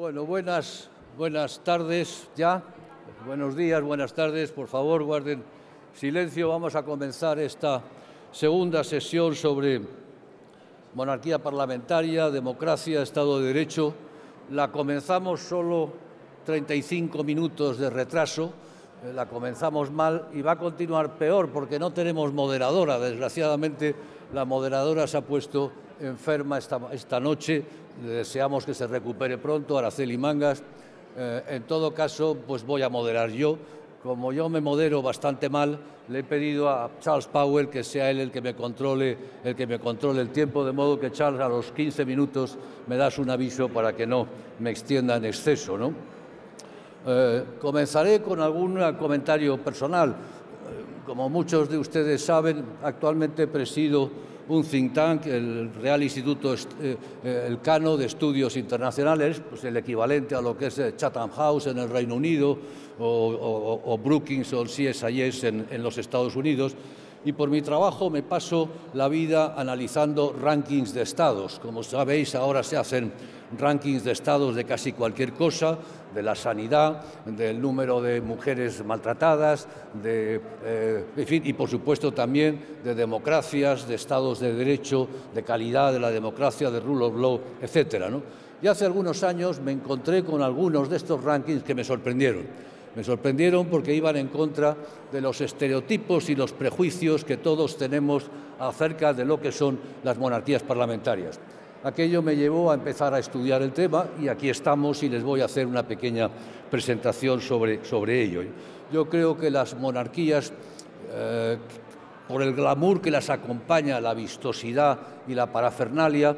Bueno, buenas tardes ya. Buenos días, buenas tardes. Por favor, guarden silencio. Vamos a comenzar esta segunda sesión sobre monarquía parlamentaria, democracia, Estado de Derecho. La comenzamos solo 35 minutos de retraso. La comenzamos mal y va a continuar peor porque no tenemos moderadora. Desgraciadamente, la moderadora se ha puesto enferma esta noche. Le deseamos que se recupere pronto, Araceli Mangas. En todo caso, pues voy a moderar yo. Como yo me modero bastante mal, le he pedido a Charles Powell que sea él el que me controle el tiempo, de modo que, Charles, a los 15 minutos me das un aviso para que no me extienda en exceso, ¿no? Comenzaré con algún comentario personal. Como muchos de ustedes saben, actualmente presido un think tank, el Real Instituto Elcano de Estudios Internacionales, pues el equivalente a lo que es Chatham House en el Reino Unido o Brookings o el CSIS en los Estados Unidos. Y por mi trabajo me paso la vida analizando rankings de estados. Como sabéis, ahora se hacen rankings de estados de casi cualquier cosa, de la sanidad, del número de mujeres maltratadas, en fin, y por supuesto también de democracias, de estados de derecho, de calidad de la democracia, de rule of law, etcétera, ¿no? Y hace algunos años me encontré con algunos de estos rankings que me sorprendieron. Me sorprendieron porque iban en contra de los estereotipos y los prejuicios que todos tenemos acerca de lo que son las monarquías parlamentarias. Aquello me llevó a empezar a estudiar el tema y aquí estamos y les voy a hacer una pequeña presentación sobre ello. Yo creo que las monarquías, por el glamour que las acompaña, la vistosidad y la parafernalia,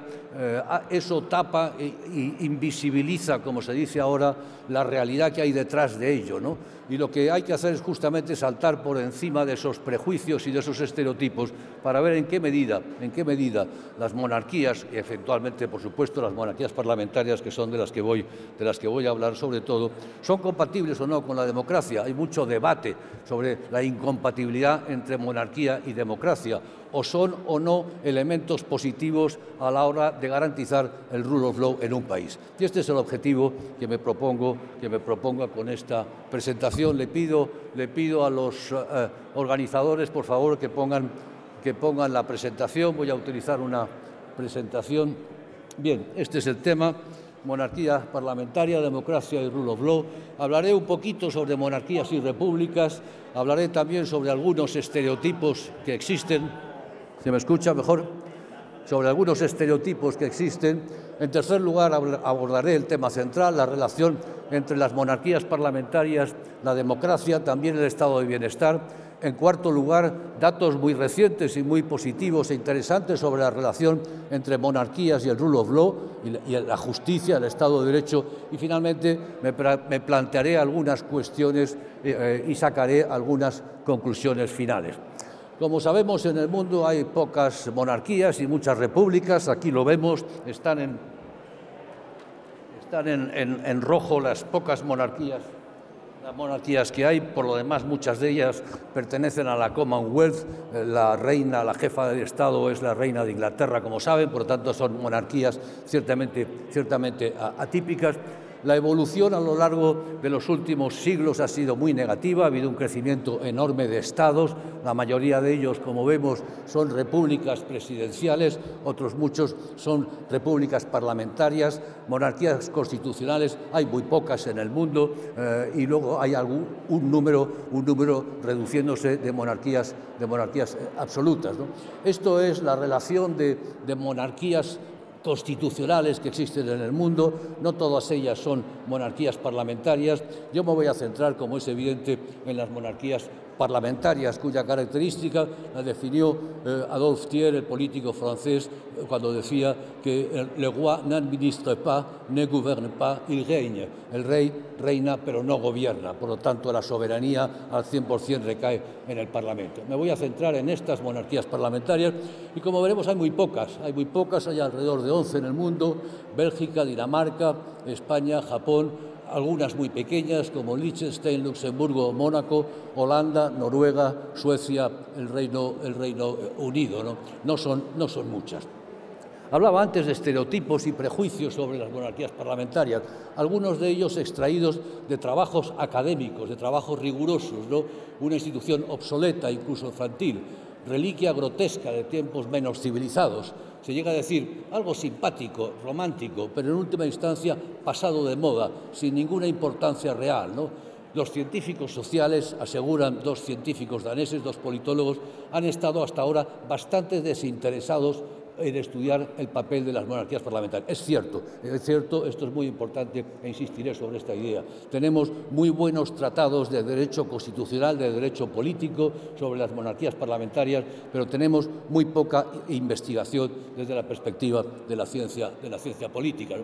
eso tapa e invisibiliza, como se dice ahora, la realidad que hay detrás de ello, ¿no? Y lo que hay que hacer es justamente saltar por encima de esos prejuicios y de esos estereotipos para ver en qué medida las monarquías, y eventualmente, por supuesto, las monarquías parlamentarias, que son de las que voy a hablar sobre todo, son compatibles o no con la democracia. Hay mucho debate sobre la incompatibilidad entre monarquía y democracia, o son o no elementos positivos a la hora de garantizar el rule of law en un país. Y este es el objetivo que me propongo con esta presentación. Le pido a los organizadores, por favor, que pongan la presentación. Voy a utilizar una presentación. Bien, este es el tema: monarquía parlamentaria, democracia y rule of law. Hablaré un poquito sobre monarquías y repúblicas. Hablaré también sobre algunos estereotipos que existen. ¿Se me escucha mejor? Sobre algunos estereotipos que existen. En tercer lugar, abordaré el tema central, la relación entre las monarquías parlamentarias, la democracia, también el estado de bienestar. En cuarto lugar, datos muy recientes y muy positivos e interesantes sobre la relación entre monarquías y el rule of law y la justicia, el Estado de Derecho. Y finalmente me plantearé algunas cuestiones y sacaré algunas conclusiones finales. Como sabemos, en el mundo hay pocas monarquías y muchas repúblicas. Aquí lo vemos, están en rojo las pocas monarquías. Las monarquías que hay, por lo demás, muchas de ellas pertenecen a la Commonwealth. La jefa de Estado es la reina de Inglaterra, como saben, por lo tanto son monarquías ciertamente atípicas. La evolución a lo largo de los últimos siglos ha sido muy negativa, ha habido un crecimiento enorme de estados, la mayoría de ellos, como vemos, son repúblicas presidenciales, otros muchos son repúblicas parlamentarias, monarquías constitucionales hay muy pocas en el mundo y luego hay un número reduciéndose de monarquías absolutas, ¿no? Esto es la relación de monarquías constitucionales que existen en el mundo. No todas ellas son monarquías parlamentarias. Yo me voy a centrar, como es evidente, en las monarquías parlamentarias, cuya característica la definió Adolphe Thiers, el político francés, cuando decía que le roi n'administre pas, ne gouverne pas, il règne. El rey reina pero no gobierna, por lo tanto la soberanía al 100% recae en el Parlamento. Me voy a centrar en estas monarquías parlamentarias y, como veremos, hay muy pocas, hay alrededor de 11 en el mundo: Bélgica, Dinamarca, España, Japón, algunas muy pequeñas como Liechtenstein, Luxemburgo, Mónaco, Holanda, Noruega, Suecia, el Reino Unido, ¿no? No son muchas. Hablaba antes de estereotipos y prejuicios sobre las monarquías parlamentarias, algunos de ellos extraídos de trabajos académicos, de trabajos rigurosos, ¿no? Una institución obsoleta, incluso infantil, reliquia grotesca de tiempos menos civilizados. Se llega a decir algo simpático, romántico, pero en última instancia pasado de moda, sin ninguna importancia real, ¿no? Los científicos sociales, aseguran dos científicos daneses, dos politólogos, han estado hasta ahora bastante desinteresados en estudiar el papel de las monarquías parlamentarias. Es cierto, esto es muy importante e insistiré sobre esta idea. Tenemos muy buenos tratados de derecho constitucional, de derecho político sobre las monarquías parlamentarias, pero tenemos muy poca investigación desde la perspectiva de la ciencia política, ¿no?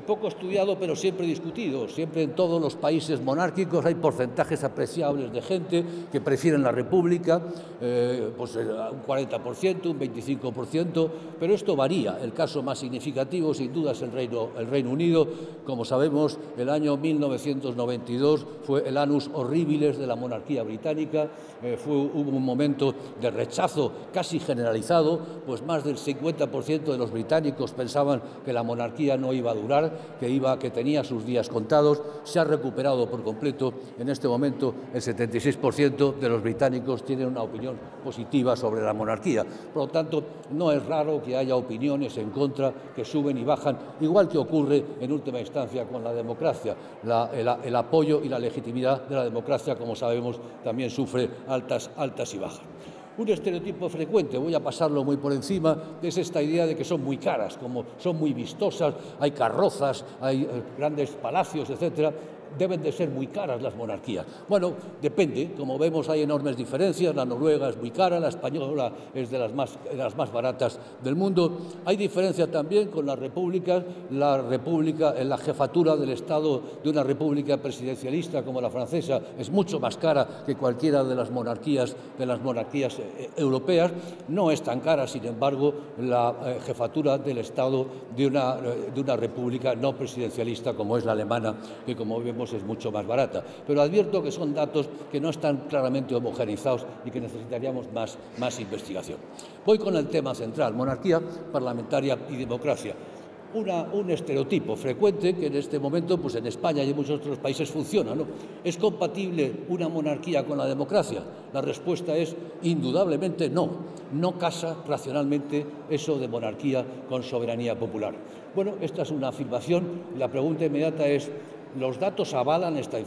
Poco estudiado, pero siempre discutido. Siempre en todos los países monárquicos hay porcentajes apreciables de gente que prefieren la república, pues un 40%, un 25%, pero esto varía. El caso más significativo, sin duda, es el Reino Unido. Como sabemos, el año 1992 fue el annus horribilis de la monarquía británica. Hubo un momento de rechazo casi generalizado, pues más del 50% de los británicos pensaban que la monarquía no iba a durar, que tenía sus días contados. Se ha recuperado por completo. En este momento el 76% de los británicos tienen una opinión positiva sobre la monarquía. Por lo tanto, no es raro que haya opiniones en contra que suben y bajan, igual que ocurre en última instancia con la democracia. El apoyo y la legitimidad de la democracia, como sabemos, también sufre altas y bajas. Un estereotipo frecuente, voy a pasarlo muy por encima, es esta idea de que son muy caras, como son muy vistosas, hay carrozas, hay grandes palacios, etcétera. Deben de ser muy caras las monarquías. Bueno, depende. Como vemos, hay enormes diferencias. La noruega es muy cara, la española es de las más baratas del mundo. Hay diferencia también con las repúblicas. La jefatura del Estado de una república presidencialista como la francesa es mucho más cara que cualquiera de las monarquías europeas. No es tan cara, sin embargo, la jefatura del Estado de una república no presidencialista como es la alemana, que, como vemos, es mucho más barata. Pero advierto que son datos que no están claramente homogeneizados y que necesitaríamos más investigación. Voy con el tema central: monarquía parlamentaria y democracia. Un estereotipo frecuente que en este momento, pues en España y en muchos otros países funciona, ¿no? ¿Es compatible una monarquía con la democracia? La respuesta es indudablemente no. No casa racionalmente eso de monarquía con soberanía popular. Bueno, esta es una afirmación. La pregunta inmediata es: ¿los datos avalan este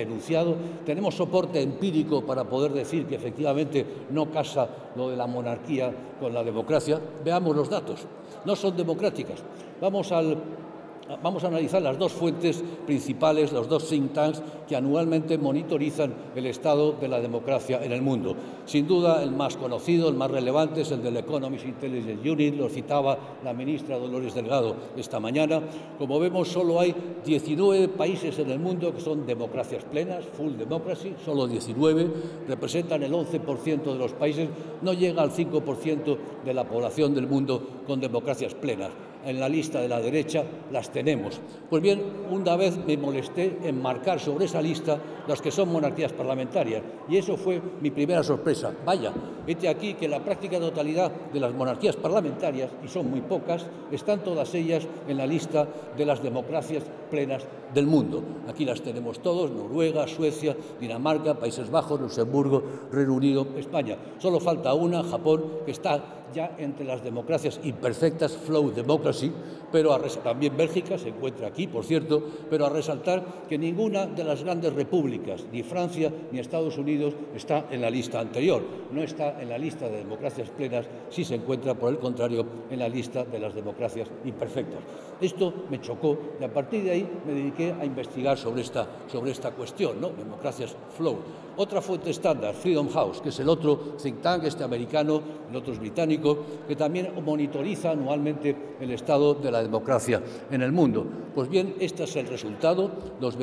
enunciado? ¿Tenemos soporte empírico para poder decir que efectivamente no casa lo de la monarquía con la democracia? Veamos los datos. No son democráticas. Vamos a analizar las dos fuentes principales, los dos think tanks que anualmente monitorizan el estado de la democracia en el mundo. Sin duda, el más conocido, el más relevante, es el del Economist Intelligence Unit. Lo citaba la ministra Dolores Delgado esta mañana. Como vemos, solo hay 19 países en el mundo que son democracias plenas, full democracy, solo 19, representan el 11% de los países, no llega al 5% de la población del mundo con democracias plenas. En la lista de la derecha las tenemos. Pues bien, una vez me molesté en marcar sobre esa lista las que son monarquías parlamentarias, y eso fue mi primera sorpresa. Vaya, vete aquí que la práctica totalidad de las monarquías parlamentarias, y son muy pocas, están todas ellas en la lista de las democracias plenas del mundo. Aquí las tenemos todos: Noruega, Suecia, Dinamarca, Países Bajos, Luxemburgo, Reino Unido, España. Solo falta una, Japón, que está ya entre las democracias imperfectas, flow democracy, pero también Bélgica se encuentra aquí, por cierto, pero a resaltar que ninguna de las grandes repúblicas, ni Francia ni Estados Unidos, está en la lista anterior. No está en la lista de democracias plenas, sí se encuentra, por el contrario, en la lista de las democracias imperfectas. Esto me chocó y a partir de ahí me dediqué a investigar sobre esta cuestión, ¿no? Democracias flow. Otra fuente estándar, Freedom House, que es el otro think tank, americano, el otro es británico, que también monitoriza anualmente el estado de la democracia en el mundo. Pues bien, este es el resultado, los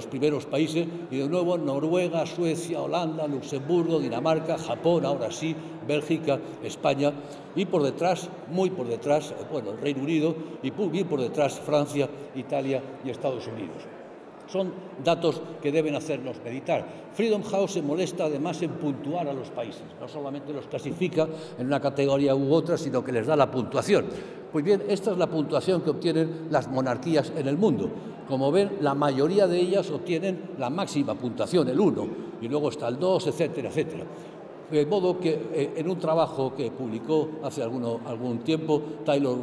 primeros países, y de nuevo Noruega, Suecia, Holanda, Luxemburgo, Dinamarca, Japón, ahora sí, Bélgica, España, y por detrás, muy por detrás, bueno, el Reino Unido, y bien por detrás Francia, Italia y Estados Unidos. Son datos que deben hacernos meditar. Freedom House se molesta además en puntuar a los países. No solamente los clasifica en una categoría u otra, sino que les da la puntuación. Pues bien, esta es la puntuación que obtienen las monarquías en el mundo. Como ven, la mayoría de ellas obtienen la máxima puntuación, el 1, y luego está el 2, etcétera, etcétera. De modo que en un trabajo que publicó hace algún tiempo Taylor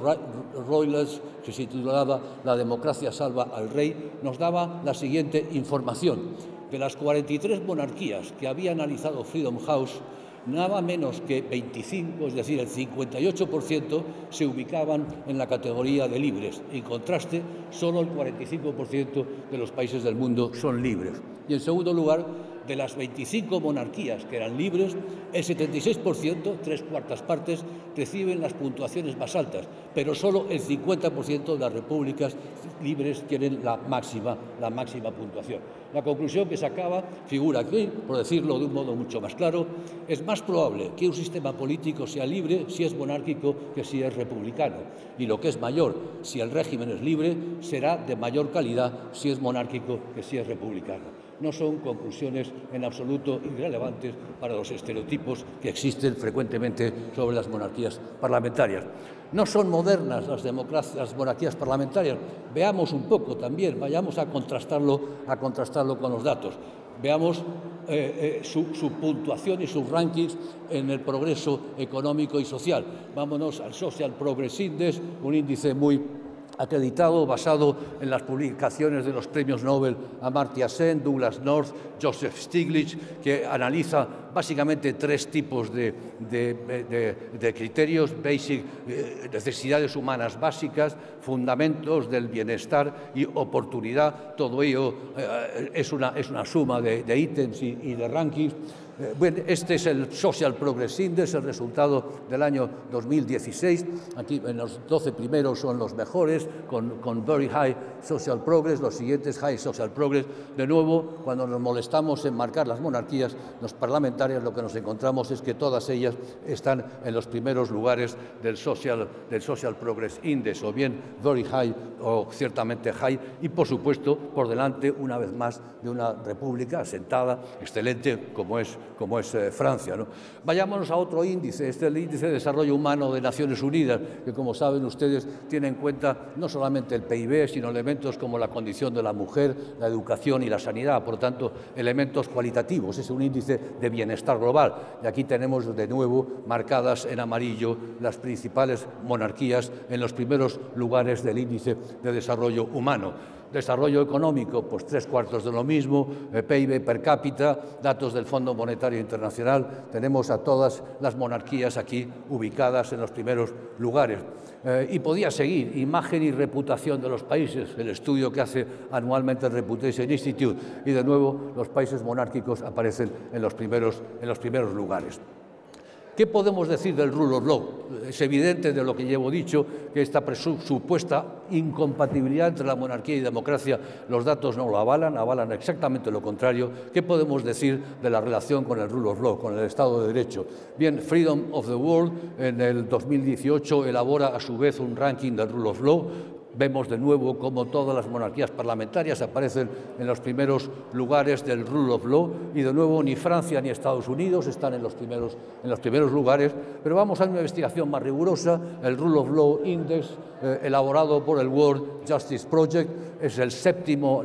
Royless, que se titulaba La democracia salva al rey, nos daba la siguiente información. De las 43 monarquías que había analizado Freedom House, nada menos que 25, es decir, el 58%, se ubicaban en la categoría de libres. En contraste, solo el 45% de los países del mundo son libres. Y en segundo lugar, de las 25 monarquías que eran libres, el 76%, 3/4 partes, reciben las puntuaciones más altas, pero solo el 50% de las repúblicas libres tienen la máxima puntuación. La conclusión que sacaba figura aquí, por decirlo de un modo mucho más claro: es más probable que un sistema político sea libre si es monárquico que si es republicano. Y lo que es mayor, si el régimen es libre, será de mayor calidad si es monárquico que si es republicano. No son conclusiones en absoluto irrelevantes para los estereotipos que existen frecuentemente sobre las monarquías parlamentarias. No son modernas las monarquías parlamentarias. Veamos un poco también, vayamos a contrastarlo con los datos. Veamos su puntuación y sus rankings en el progreso económico y social. Vámonos al Social Progress Index, un índice muy acreditado, basado en las publicaciones de los premios Nobel Amartya Sen, Douglas North, Joseph Stiglitz, que analiza básicamente 3 tipos de criterios: basic, necesidades humanas básicas, fundamentos del bienestar y oportunidad. Todo ello es una suma de ítems y de rankings. Bueno, este es el Social Progress Index, el resultado del año 2016. Aquí en los 12 primeros son los mejores, con Very High Social Progress, los siguientes High Social Progress. De nuevo, cuando nos molestamos en marcar las monarquías, los parlamentarios, lo que nos encontramos es que todas ellas están en los primeros lugares del Social Progress Index, o bien Very High o ciertamente High, y por supuesto por delante, una vez más, de una república asentada, excelente, como es Francia, ¿no? Vayámonos a otro índice. Este es el Índice de Desarrollo Humano de Naciones Unidas, que, como saben ustedes, tiene en cuenta no solamente el PIB, sino elementos como la condición de la mujer, la educación y la sanidad, por tanto, elementos cualitativos. Es un índice de bienestar global. Y aquí tenemos de nuevo marcadas en amarillo las principales monarquías en los primeros lugares del Índice de Desarrollo Humano. Desarrollo económico, pues 3/4 de lo mismo, PIB per cápita, datos del Fondo Monetario Internacional. Tenemos a todas las monarquías aquí ubicadas en los primeros lugares. Y podía seguir, imagen y reputación de los países, el estudio que hace anualmente el Reputation Institute, y de nuevo los países monárquicos aparecen en los primeros lugares. ¿Qué podemos decir del rule of law? Es evidente, de lo que llevo dicho, que esta supuesta incompatibilidad entre la monarquía y democracia, los datos no lo avalan exactamente lo contrario. ¿Qué podemos decir de la relación con el rule of law, con el Estado de Derecho? Bien, Freedom of the World en el 2018 elabora a su vez un ranking del rule of law. Vemos de nuevo cómo todas las monarquías parlamentarias aparecen en los primeros lugares del rule of law, y de nuevo ni Francia ni Estados Unidos están en los primeros lugares. Pero vamos a una investigación más rigurosa. El Rule of Law Index, elaborado por el World Justice Project, es el séptimo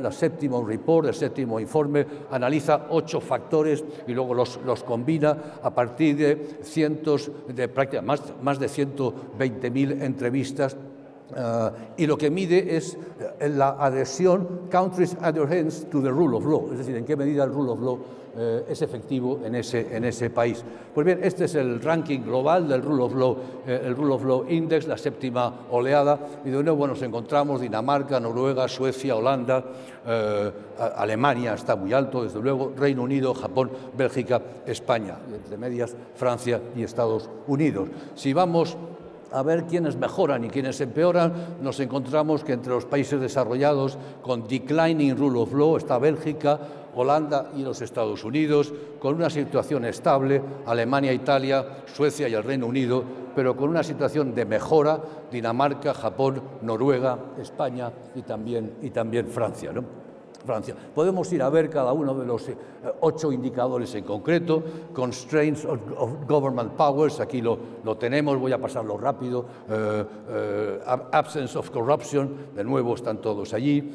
report, el séptimo informe. Analiza 8 factores y luego los combina a partir de más de 120.000 entrevistas. Y lo que mide es la adhesión, countries' adherence to the rule of law, es decir, en qué medida el rule of law es efectivo en ese país. Pues bien, este es el ranking global del Rule of Law, el Rule of Law Index, la 7ª oleada, y de nuevo nos encontramos Dinamarca, Noruega, Suecia, Holanda, Alemania está muy alto, desde luego, Reino Unido, Japón, Bélgica, España, y entre medias Francia y Estados Unidos. Si vamos a ver quiénes mejoran y quiénes empeoran, nos encontramos que entre los países desarrollados con declining rule of law está Bélgica, Holanda y los Estados Unidos, con una situación estable, Alemania, Italia, Suecia y el Reino Unido, pero con una situación de mejora, Dinamarca, Japón, Noruega, España y también Francia, ¿no? Francia. Podemos ir a ver cada uno de los 8 indicadores en concreto. Constraints of government powers, aquí lo tenemos, voy a pasarlo rápido. Absence of corruption, de nuevo están todos allí.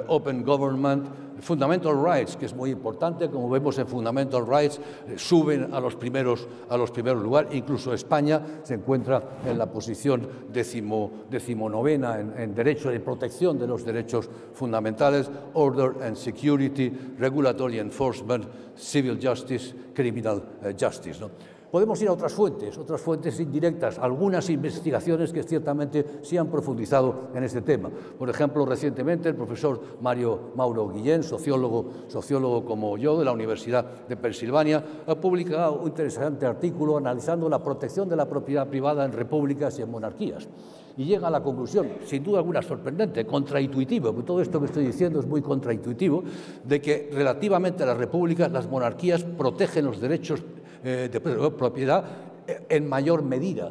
Open government. Fundamental rights, que es muy importante, como vemos en Fundamental rights, suben a los primeros lugares. Incluso España se encuentra en la posición decimonovena en derecho de protección de los derechos fundamentales. Order and security, regulatory enforcement, civil justice, criminal justice, ¿no? Podemos ir a otras fuentes indirectas, algunas investigaciones que ciertamente sí han profundizado en este tema. Por ejemplo, recientemente el profesor Mauro Guillén, sociólogo como yo, de la Universidad de Pensilvania, ha publicado un interesante artículo analizando la protección de la propiedad privada en repúblicas y en monarquías. Y llega a la conclusión, sin duda alguna sorprendente, contraintuitivo, porque todo esto que estoy diciendo es muy contraintuitivo, de que relativamente a las repúblicas, las monarquías protegen los derechos de propiedad en mayor medida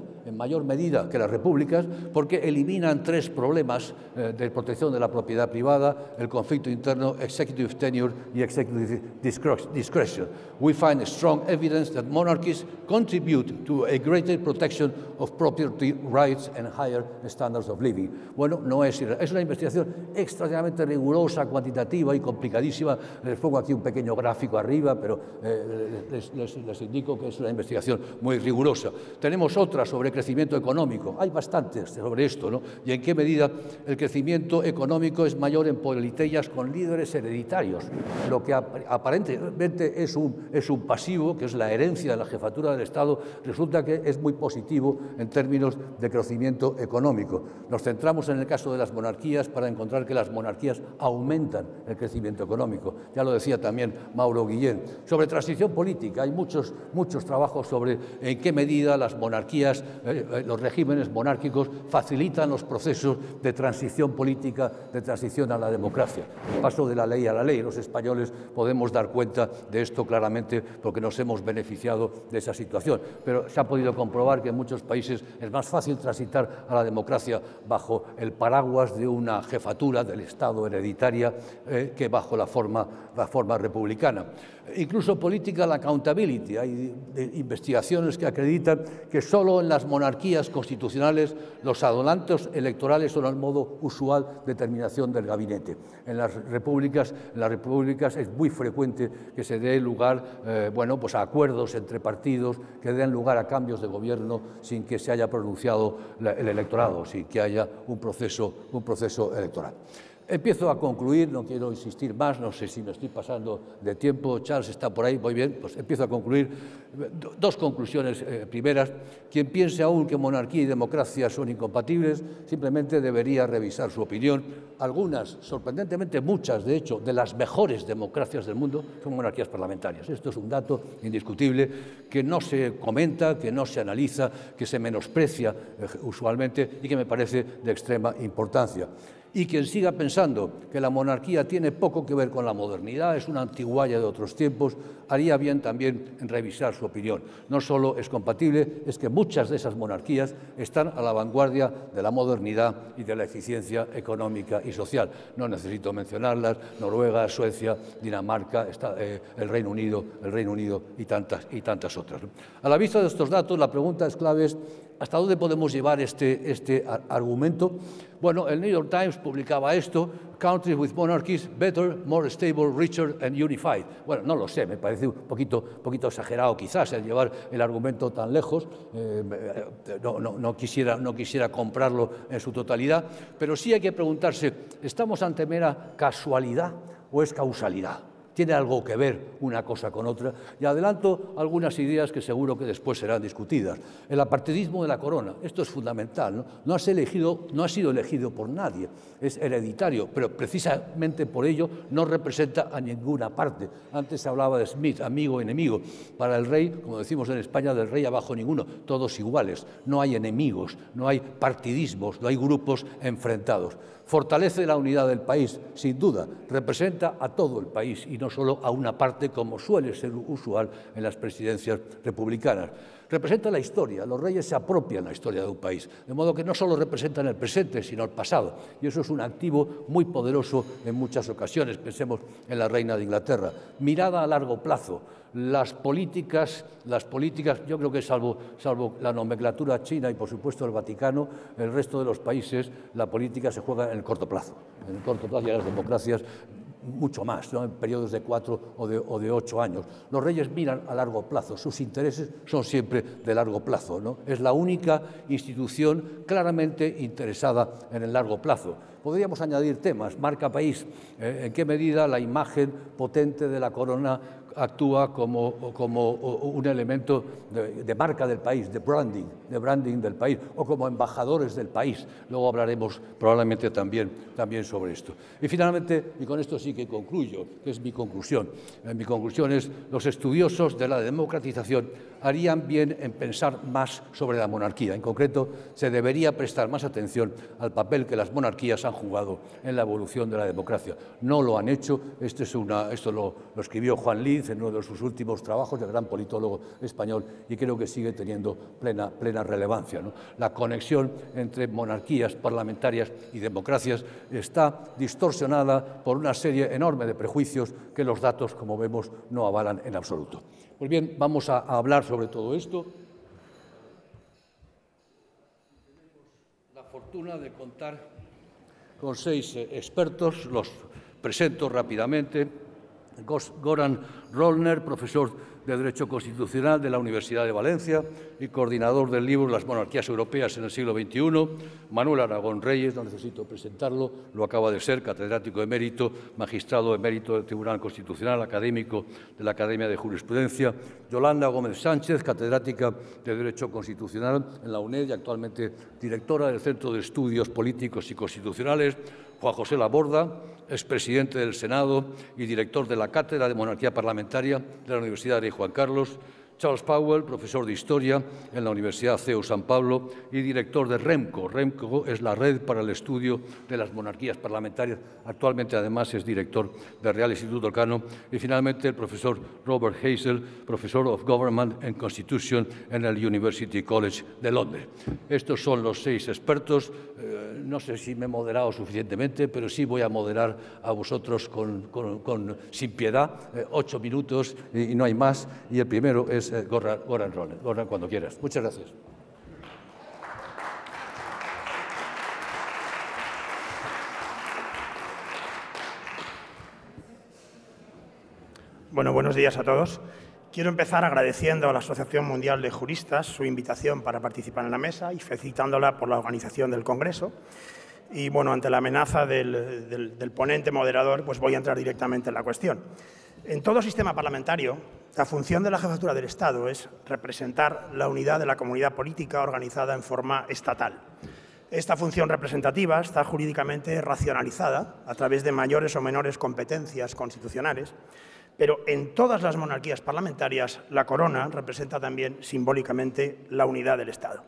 que las repúblicas, porque eliminan 3 problemas de protección de la propiedad privada: el conflicto interno, executive tenure y executive discretion. We find strong evidence that monarchies contribute to a greater protection of property rights and higher standards of living. Bueno, no es una investigación extraordinariamente rigurosa, cuantitativa y complicadísima. Les pongo aquí un pequeño gráfico arriba, pero les indico que es una investigación muy rigurosa. Tenemos otra sobre crecimiento económico. Hay bastantes sobre esto, ¿no? Y en qué medida el crecimiento económico es mayor en politeías con líderes hereditarios. Lo que aparentemente es un pasivo, que es la herencia de la jefatura del Estado, resulta que es muy positivo en términos de crecimiento económico. Nos centramos en el caso de las monarquías para encontrar que las monarquías aumentan el crecimiento económico. Ya lo decía también Mauro Guillén. Sobre transición política hay muchos trabajos sobre en qué medida las monarquías, los regímenes monárquicos facilitan los procesos de transición política, de transición a la democracia. El paso de la ley a la ley. Los españoles podemos dar cuenta de esto claramente porque nos hemos beneficiado de esa situación. Pero se ha podido comprobar que en muchos países es más fácil transitar a la democracia bajo el paraguas de una jefatura del Estado hereditaria que bajo la forma republicana. Incluso political accountability. Hay investigaciones que acreditan que solo en las monarquías constitucionales los adelantos electorales son el modo usual de terminación del gabinete. En las repúblicas es muy frecuente que se dé lugar a acuerdos entre partidos, que den lugar a cambios de gobierno sin que se haya pronunciado el electorado, sin que haya un proceso electoral. Empiezo a concluir, no quiero insistir más, no sé si me estoy pasando de tiempo. Charles está por ahí, muy bien, pues empiezo a concluir. 2 conclusiones primeras. Quien piense aún que monarquía y democracia son incompatibles, simplemente debería revisar su opinión. Algunas, sorprendentemente muchas, de hecho, de las mejores democracias del mundo son monarquías parlamentarias. Esto es un dato indiscutible que no se comenta, que no se analiza, que se menosprecia usualmente y que me parece de extrema importancia. Y quien siga pensando que la monarquía tiene poco que ver con la modernidad, es una antigualla de otros tiempos, haría bien también en revisar su opinión. No solo es compatible, es que muchas de esas monarquías están a la vanguardia de la modernidad y de la eficiencia económica y social. No necesito mencionarlas: Noruega, Suecia, Dinamarca, el Reino Unido y tantas otras. A la vista de estos datos, la pregunta clave es: ¿hasta dónde podemos llevar este argumento? Bueno, el New York Times publicaba esto: Countries with monarchies better, more stable, richer and unified. Bueno, no lo sé, me parece un poquito exagerado quizás el llevar el argumento tan lejos. No quisiera comprarlo en su totalidad, pero sí hay que preguntarse: ¿estamos ante mera casualidad o es causalidad? ¿Tiene algo que ver una cosa con otra? Y adelanto algunas ideas que seguro que después serán discutidas. El apartidismo de la corona, esto es fundamental, ¿no? No ha sido elegido por nadie, es hereditario, pero precisamente por ello no representa a ninguna parte. Antes se hablaba de Smith, amigo, enemigo. Para el rey, como decimos en España, del rey abajo ninguno, todos iguales. No hay enemigos, no hay partidismos, no hay grupos enfrentados. Fortalece la unidad del país, sin duda, representa a todo el país y no no solo a una parte como suele ser usual en las presidencias republicanas. Representa la historia, los reyes se apropian la historia de un país, de modo que no solo representan el presente, sino el pasado, y eso es un activo muy poderoso en muchas ocasiones. Pensemos en la reina de Inglaterra. Mirada a largo plazo. Las políticas, yo creo que salvo la nomenclatura china y, por supuesto, el Vaticano, el resto de los países, la política se juega en el corto plazo. En el corto plazo, y las democracias mucho más, ¿no? En periodos de 4 o de 8 años. Los reyes miran a largo plazo, sus intereses son siempre de largo plazo, ¿no? Es la única institución claramente interesada en el largo plazo. Podríamos añadir temas, marca país, en qué medida la imagen potente de la corona actúa como un elemento de marca del país, de branding del país, o como embajadores del país. Luego hablaremos probablemente también sobre esto. Y finalmente, y con esto sí que concluyo, que es mi conclusión. Mi conclusión es: los estudiosos de la democratización harían bien en pensar más sobre la monarquía. En concreto, se debería prestar más atención al papel que las monarquías han jugado en la evolución de la democracia. No lo han hecho. Esto lo escribió Juan Liz en uno de sus últimos trabajos, el gran politólogo español, y creo que sigue teniendo plena relevancia, ¿no? La conexión entre monarquías parlamentarias y democracias está distorsionada por una serie enorme de prejuicios que los datos, como vemos, no avalan en absoluto. Pues bien, vamos a hablar sobre todo esto. Tenemos la fortuna de contar con 6 expertos, los presento rápidamente. Goran Rollner, profesor de Derecho Constitucional de la Universidad de Valencia y coordinador del libro Las monarquías europeas en el siglo XXI. Manuel Aragón Reyes, no necesito presentarlo, lo acaba de ser, catedrático emérito, magistrado emérito del Tribunal Constitucional, académico de la Academia de Jurisprudencia. Yolanda Gómez Sánchez, catedrática de Derecho Constitucional en la UNED y actualmente directora del Centro de Estudios Políticos y Constitucionales. Juan José Laborda, expresidente del Senado y director de la Cátedra de Monarquía Parlamentaria de la Universidad Rey Juan Carlos. Charles Powell, profesor de Historia en la Universidad CEU San Pablo y director de REMCO. REMCO es la Red para el Estudio de las Monarquías Parlamentarias. Actualmente, además, es director del Real Instituto Elcano. Y, finalmente, el profesor Robert Hazel, profesor of Government and Constitution en el University College de Londres. Estos son los 6 expertos. No sé si me he moderado suficientemente, pero sí voy a moderar a vosotros sin piedad. 8 minutos y no hay más. Y el primero es Goran Rollner. Goran, cuando quieras. Muchas gracias. Bueno, buenos días a todos. Quiero empezar agradeciendo a la Asociación Mundial de Juristas su invitación para participar en la mesa y felicitándola por la organización del Congreso. Y, bueno, ante la amenaza del ponente moderador, pues voy a entrar directamente en la cuestión. En todo sistema parlamentario, la función de la jefatura del Estado es representar la unidad de la comunidad política organizada en forma estatal. Esta función representativa está jurídicamente racionalizada a través de mayores o menores competencias constitucionales, pero en todas las monarquías parlamentarias la corona representa también simbólicamente la unidad del Estado.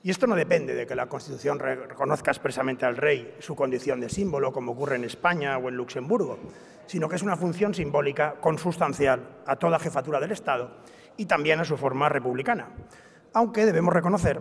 Y esto no depende de que la Constitución reconozca expresamente al rey su condición de símbolo, como ocurre en España o en Luxemburgo, sino que es una función simbólica consustancial a toda jefatura del Estado y también a su forma republicana. Aunque debemos reconocer,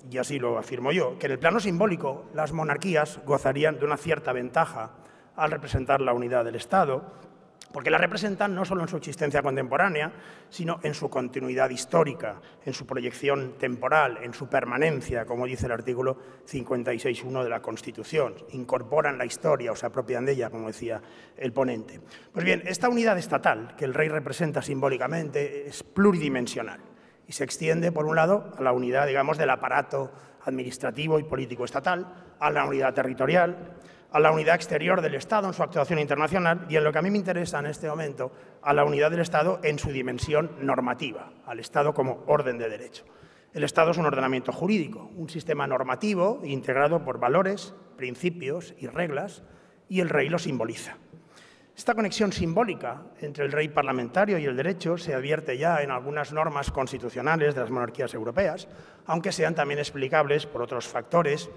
y así lo afirmo yo, que en el plano simbólico las monarquías gozarían de una cierta ventaja al representar la unidad del Estado, porque la representan no solo en su existencia contemporánea, sino en su continuidad histórica, en su proyección temporal, en su permanencia, como dice el artículo 56.1 de la Constitución. Incorporan la historia o se apropian de ella, como decía el ponente. Pues bien, esta unidad estatal que el rey representa simbólicamente es pluridimensional y se extiende, por un lado, a la unidad, digamos, del aparato administrativo y político estatal, a la unidad territorial, a la unidad exterior del Estado en su actuación internacional y, en lo que a mí me interesa en este momento, a la unidad del Estado en su dimensión normativa, al Estado como orden de derecho. El Estado es un ordenamiento jurídico, un sistema normativo integrado por valores, principios y reglas, y el rey lo simboliza. Esta conexión simbólica entre el rey parlamentario y el derecho se advierte ya en algunas normas constitucionales de las monarquías europeas, aunque sean también explicables por otros factores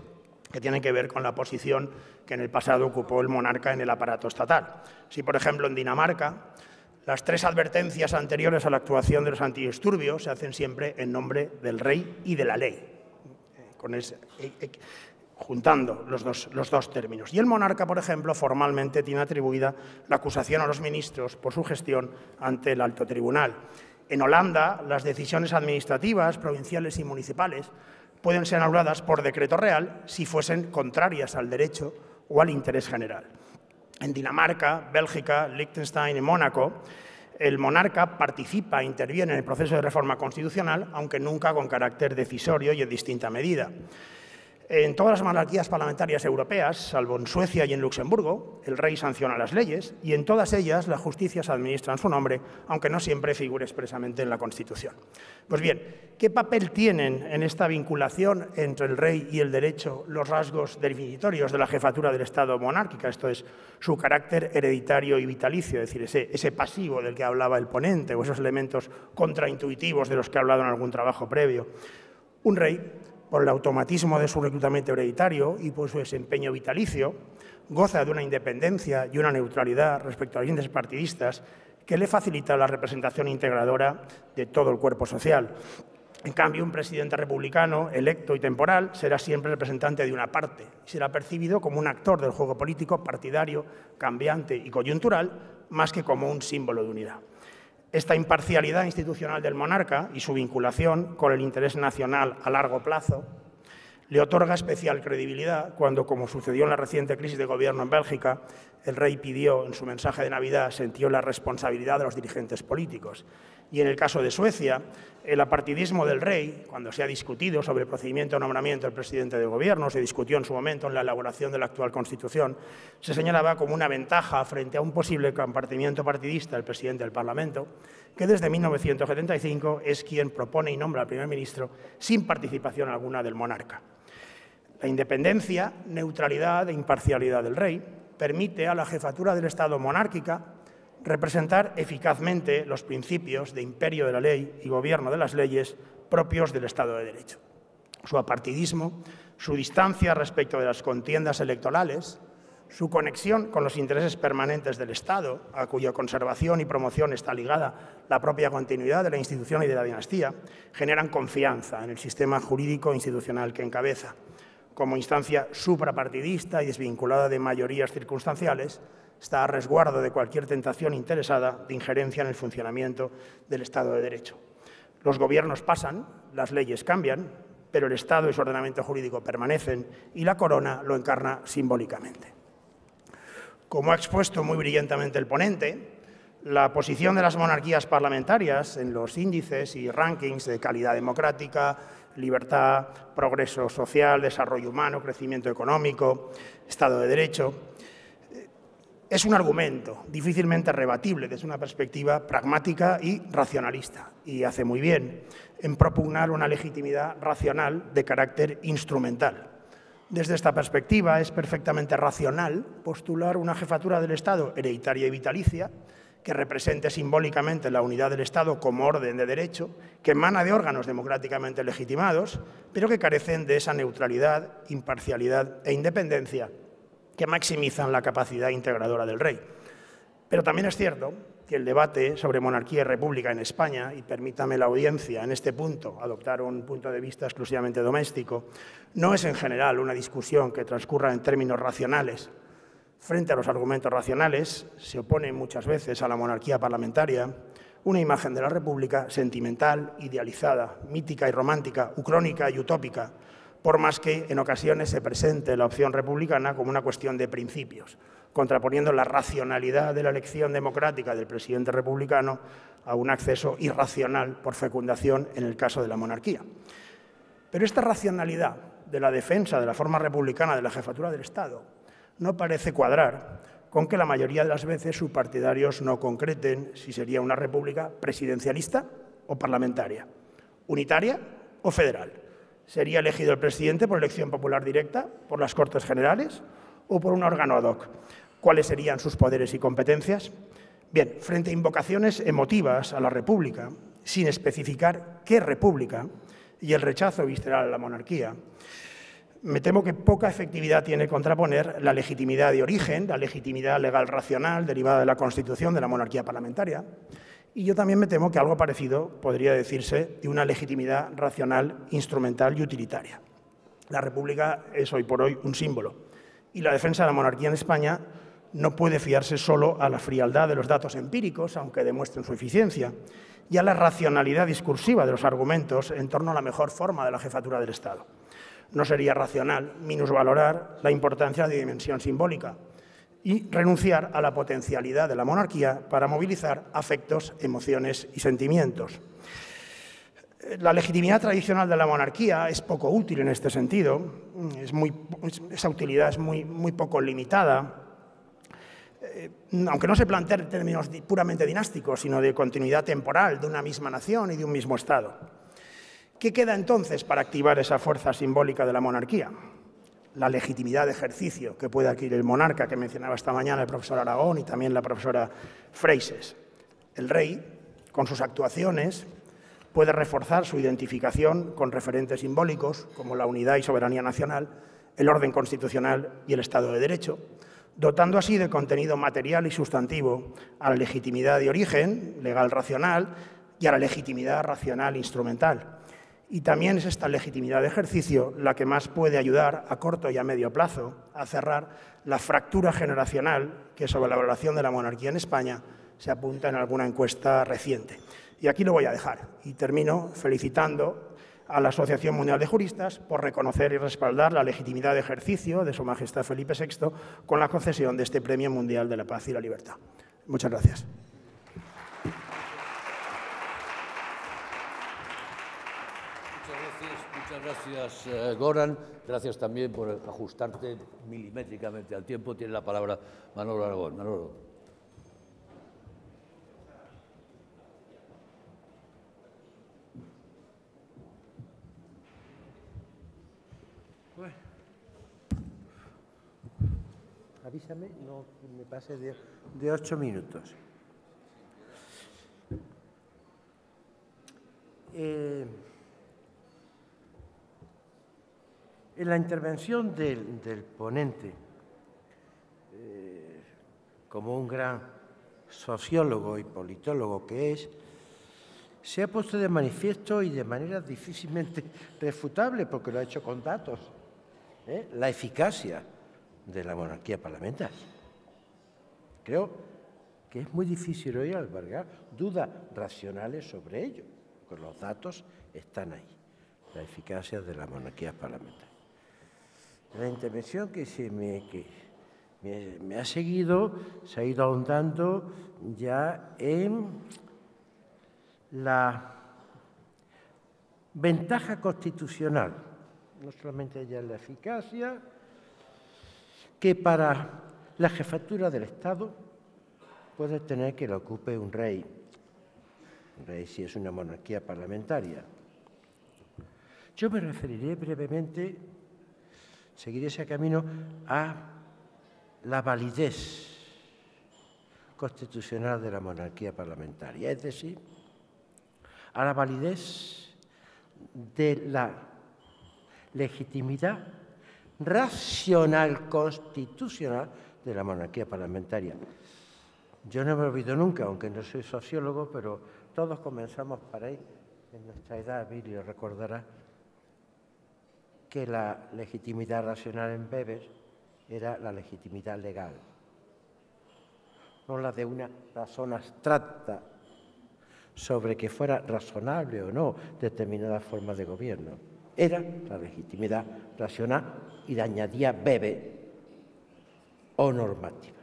que tienen que ver con la posición que en el pasado ocupó el monarca en el aparato estatal. Si, por ejemplo, en Dinamarca, las 3 advertencias anteriores a la actuación de los antidisturbios se hacen siempre en nombre del rey y de la ley, juntando los dos términos. Y el monarca, por ejemplo, formalmente tiene atribuida la acusación a los ministros por su gestión ante el alto tribunal. En Holanda, las decisiones administrativas, provinciales y municipales pueden ser anuladas por decreto real si fuesen contrarias al derecho o al interés general. En Dinamarca, Bélgica, Liechtenstein y Mónaco, el monarca participa e interviene en el proceso de reforma constitucional, aunque nunca con carácter decisorio y en distinta medida. En todas las monarquías parlamentarias europeas, salvo en Suecia y en Luxemburgo, el rey sanciona las leyes y en todas ellas la justicia se administra en su nombre, aunque no siempre figure expresamente en la Constitución. Pues bien, ¿qué papel tienen en esta vinculación entre el rey y el derecho los rasgos definitorios de la jefatura del Estado monárquica? Esto es, su carácter hereditario y vitalicio, es decir, ese pasivo del que hablaba el ponente o esos elementos contraintuitivos de los que he hablado en algún trabajo previo. Un rey, por el automatismo de su reclutamiento hereditario y por su desempeño vitalicio, goza de una independencia y una neutralidad respecto a los índices partidistas que le facilita la representación integradora de todo el cuerpo social. En cambio, un presidente republicano, electo y temporal, será siempre representante de una parte y será percibido como un actor del juego político partidario, cambiante y coyuntural, más que como un símbolo de unidad. Esta imparcialidad institucional del monarca y su vinculación con el interés nacional a largo plazo le otorga especial credibilidad cuando, como sucedió en la reciente crisis de gobierno en Bélgica, el rey pidió en su mensaje de Navidad, sintió la responsabilidad de los dirigentes políticos. Y en el caso de Suecia, el apartidismo del rey, cuando se ha discutido sobre el procedimiento de nombramiento del presidente de gobierno, se discutió en su momento en la elaboración de la actual Constitución, se señalaba como una ventaja frente a un posible compartimiento partidista del presidente del Parlamento, que desde 1975 es quien propone y nombra al primer ministro sin participación alguna del monarca. La independencia, neutralidad e imparcialidad del rey permite a la jefatura del Estado monárquica representar eficazmente los principios de imperio de la ley y gobierno de las leyes propios del Estado de Derecho. Su apartidismo, su distancia respecto de las contiendas electorales, su conexión con los intereses permanentes del Estado, a cuya conservación y promoción está ligada la propia continuidad de la institución y de la dinastía, generan confianza en el sistema jurídico institucional que encabeza. Como instancia suprapartidista y desvinculada de mayorías circunstanciales, está a resguardo de cualquier tentación interesada de injerencia en el funcionamiento del Estado de Derecho. Los gobiernos pasan, las leyes cambian, pero el Estado y su ordenamiento jurídico permanecen y la corona lo encarna simbólicamente. Como ha expuesto muy brillantemente el ponente, la posición de las monarquías parlamentarias en los índices y rankings de calidad democrática, libertad, progreso social, desarrollo humano, crecimiento económico, Estado de Derecho, es un argumento difícilmente rebatible desde una perspectiva pragmática y racionalista, y hace muy bien en propugnar una legitimidad racional de carácter instrumental. Desde esta perspectiva es perfectamente racional postular una jefatura del Estado hereditaria y vitalicia que represente simbólicamente la unidad del Estado como orden de derecho, que emana de órganos democráticamente legitimados, pero que carecen de esa neutralidad, imparcialidad e independencia que maximizan la capacidad integradora del rey. Pero también es cierto que el debate sobre monarquía y república en España, y permítame la audiencia en este punto adoptar un punto de vista exclusivamente doméstico, no es en general una discusión que transcurra en términos racionales. Frente a los argumentos racionales, se opone muchas veces a la monarquía parlamentaria una imagen de la república sentimental, idealizada, mítica y romántica, ucrónica y utópica, por más que en ocasiones se presente la opción republicana como una cuestión de principios, contraponiendo la racionalidad de la elección democrática del presidente republicano a un acceso irracional por fecundación en el caso de la monarquía. Pero esta racionalidad de la defensa de la forma republicana de la jefatura del Estado no parece cuadrar con que la mayoría de las veces sus partidarios no concreten si sería una república presidencialista o parlamentaria, unitaria o federal. ¿Sería elegido el presidente por elección popular directa, por las Cortes Generales o por un órgano ad hoc? ¿Cuáles serían sus poderes y competencias? Bien, frente a invocaciones emotivas a la república, sin especificar qué república, y el rechazo visceral a la monarquía, Me temo que poca efectividad tiene contraponer la legitimidad de origen, la legitimidad legal racional derivada de la Constitución de la monarquía parlamentaria. Y yo también me temo que algo parecido podría decirse de una legitimidad racional, instrumental y utilitaria. La República es hoy por hoy un símbolo y la defensa de la monarquía en España no puede fiarse solo a la frialdad de los datos empíricos, aunque demuestren su eficiencia, y a la racionalidad discursiva de los argumentos en torno a la mejor forma de la jefatura del Estado. No sería racional minusvalorar la importancia de dimensión simbólica y renunciar a la potencialidad de la monarquía para movilizar afectos, emociones y sentimientos. La legitimidad tradicional de la monarquía es poco útil en este sentido, esa utilidad es muy poco limitada, aunque no se plantea en términos puramente dinásticos, sino de continuidad temporal de una misma nación y de un mismo Estado. ¿Qué queda entonces para activar esa fuerza simbólica de la monarquía? La legitimidad de ejercicio que puede adquirir el monarca, que mencionaba esta mañana el profesor Aragón y también la profesora Freixes. El rey, con sus actuaciones, puede reforzar su identificación con referentes simbólicos como la unidad y soberanía nacional, el orden constitucional y el Estado de Derecho, dotando así de contenido material y sustantivo a la legitimidad de origen, legal racional, y a la legitimidad racional instrumental. Y también es esta legitimidad de ejercicio la que más puede ayudar a corto y a medio plazo a cerrar la fractura generacional que sobre la valoración de la monarquía en España se apunta en alguna encuesta reciente. Y aquí lo voy a dejar y termino felicitando a la Asociación Mundial de Juristas por reconocer y respaldar la legitimidad de ejercicio de Su Majestad Felipe VI con la concesión de este Premio Mundial de la Paz y la Libertad. Muchas gracias. Muchas gracias, Goran. Gracias también por ajustarte milimétricamente al tiempo. Tiene la palabra Manolo Aragón. Manolo. Avísame, no me pase de 8 minutos. En la intervención del ponente, como un gran sociólogo y politólogo que es, se ha puesto de manifiesto y de manera difícilmente refutable, porque lo ha hecho con datos, la eficacia de la monarquía parlamentaria. Creo que es muy difícil hoy albergar dudas racionales sobre ello, porque los datos están ahí, la eficacia de la monarquía parlamentaria. La intervención que me ha seguido se ha ido ahondando ya en la ventaja constitucional, no solamente ya en la eficacia, que para la jefatura del Estado puede tener que lo ocupe un rey si es una monarquía parlamentaria. Yo me referiré brevemente, seguiré ese camino, a la validez constitucional de la monarquía parlamentaria, es decir, a la validez de la legitimidad racional constitucional de la monarquía parlamentaria. Yo no me olvido nunca, aunque no soy sociólogo, pero todos comenzamos por ahí, en nuestra edad, Emilio recordará, que la legitimidad racional en Weber era la legitimidad legal, no la de una razón abstracta sobre que fuera razonable o no determinada forma de gobierno. Era la legitimidad racional y le añadía Weber o normativa.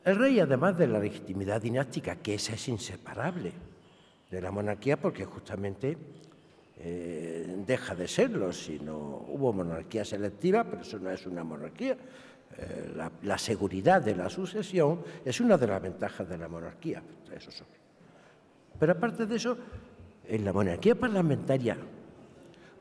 El rey, además de la legitimidad dinástica, que esa es inseparable de la monarquía porque justamente deja de serlo, si no hubo monarquía selectiva, pero eso no es una monarquía. La seguridad de la sucesión es una de las ventajas de la monarquía. Eso pero aparte de eso, en la monarquía parlamentaria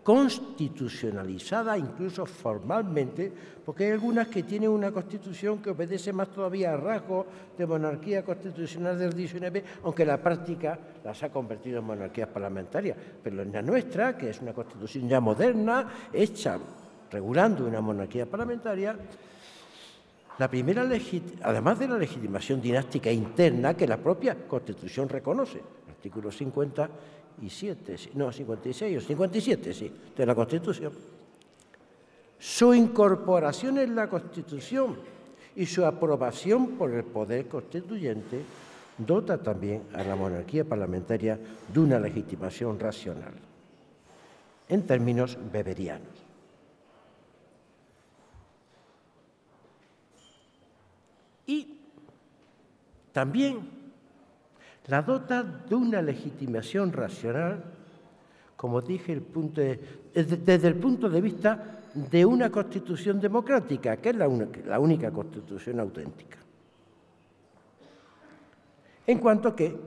constitucionalizada incluso formalmente, porque hay algunas que tienen una constitución que obedece más todavía a rasgos de monarquía constitucional del 19, aunque en la práctica las ha convertido en monarquías parlamentarias. Pero en la nuestra, que es una constitución ya moderna, hecha regulando una monarquía parlamentaria, la primera, además de la legitimación dinástica interna que la propia Constitución reconoce, artículo 56 o 57, sí, de la Constitución. Su incorporación en la Constitución y su aprobación por el poder constituyente dota también a la monarquía parlamentaria de una legitimación racional, en términos weberianos. Y también la dota de una legitimación racional, como dije, desde el punto de vista de una constitución democrática, que es la única constitución auténtica. En cuanto que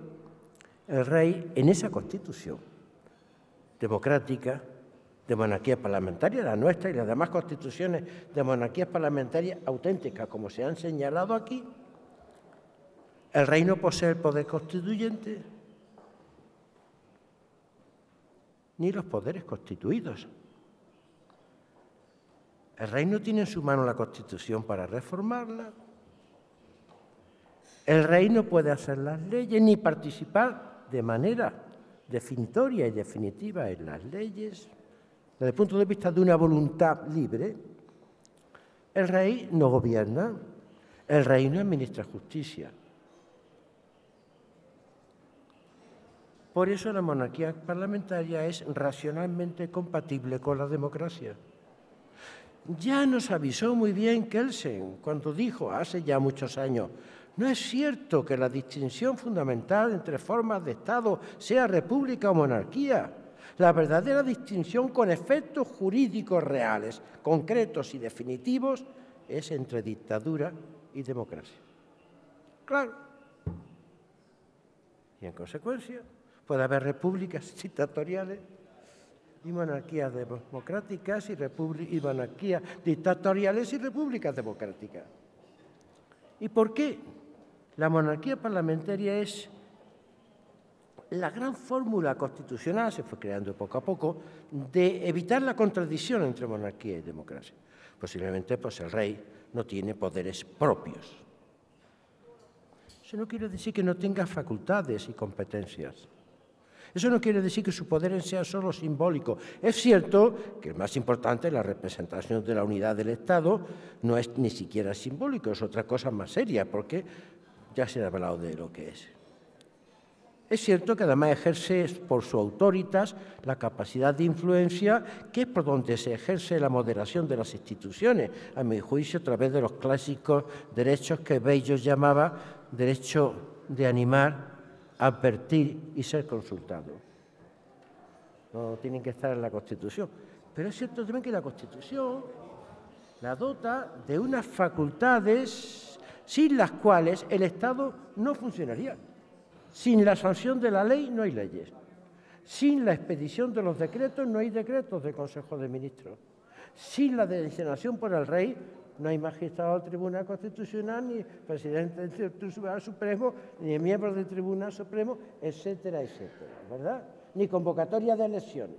el rey, en esa constitución democrática, de monarquía parlamentaria, la nuestra y las demás constituciones de monarquías parlamentarias auténticas, como se han señalado aquí, el rey no posee el poder constituyente ni los poderes constituidos. El rey no tiene en su mano la Constitución para reformarla. El rey no puede hacer las leyes ni participar de manera definitoria y definitiva en las leyes. Desde el punto de vista de una voluntad libre, el rey no gobierna, el rey no administra justicia. Por eso la monarquía parlamentaria es racionalmente compatible con la democracia. Ya nos avisó muy bien Kelsen cuando dijo, hace ya muchos años, no es cierto que la distinción fundamental entre formas de Estado sea república o monarquía. La verdadera distinción con efectos jurídicos reales, concretos y definitivos es entre dictadura y democracia. Claro. Y en consecuencia puede haber repúblicas dictatoriales y monarquías democráticas y monarquías dictatoriales y repúblicas democráticas. ¿Y por qué? La monarquía parlamentaria es la gran fórmula constitucional, se fue creando poco a poco, de evitar la contradicción entre monarquía y democracia. Posiblemente pues, el rey no tiene poderes propios. Eso no quiere decir que no tenga facultades y competencias. Eso no quiere decir que su poder sea solo simbólico. Es cierto que el más importante, la representación de la unidad del Estado, no es ni siquiera simbólico, es otra cosa más seria, porque ya se ha hablado de lo que es. Es cierto que además ejerce por su autoritas la capacidad de influencia, que es por donde se ejerce la moderación de las instituciones, a mi juicio, a través de los clásicos derechos que Bello llamaba derecho de animar, advertir y ser consultado. No tienen que estar en la Constitución. Pero es cierto también que la Constitución la dota de unas facultades sin las cuales el Estado no funcionaría. Sin la sanción de la ley no hay leyes. Sin la expedición de los decretos no hay decretos del Consejo de Ministros. Sin la designación por el rey no hay magistrado del Tribunal Constitucional, ni presidente del Tribunal Supremo, ni miembros del Tribunal Supremo, etcétera, etcétera, ¿verdad? Ni convocatoria de elecciones.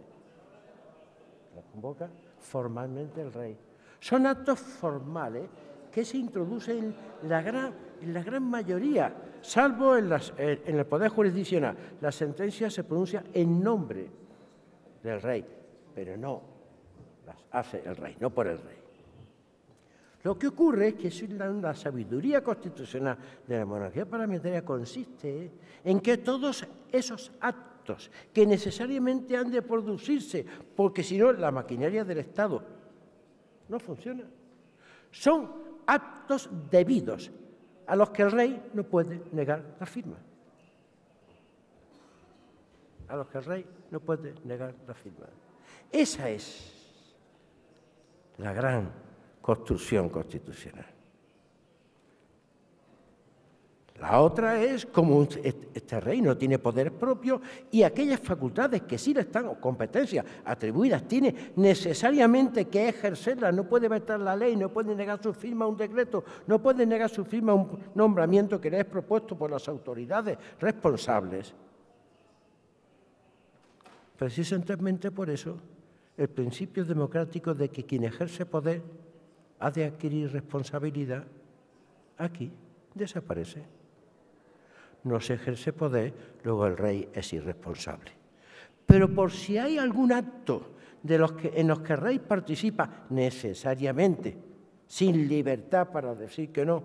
La convoca formalmente el rey. Son actos formales que se introducen en la gran mayoría, salvo en el Poder Jurisdiccional. La sentencia se pronuncia en nombre del rey, pero no las hace el rey, no por el rey. Lo que ocurre es que la sabiduría constitucional de la monarquía parlamentaria consiste en que todos esos actos que necesariamente han de producirse, porque si no la maquinaria del Estado no funciona, son actos debidos a los que el rey no puede negar la firma. A los que el rey no puede negar la firma. Esa es la gran construcción constitucional. La otra es como este rey no tiene poderes propios y aquellas facultades que sí le están, o competencias atribuidas, tiene necesariamente que ejercerlas. No puede vetar la ley, no puede negar su firma a un decreto, no puede negar su firma a un nombramiento que le es propuesto por las autoridades responsables. Precisamente por eso, el principio democrático de que quien ejerce poder ha de adquirir responsabilidad, aquí desaparece. No se ejerce poder, luego el rey es irresponsable. Pero por si hay algún acto en los que el rey participa necesariamente, sin libertad para decir que no,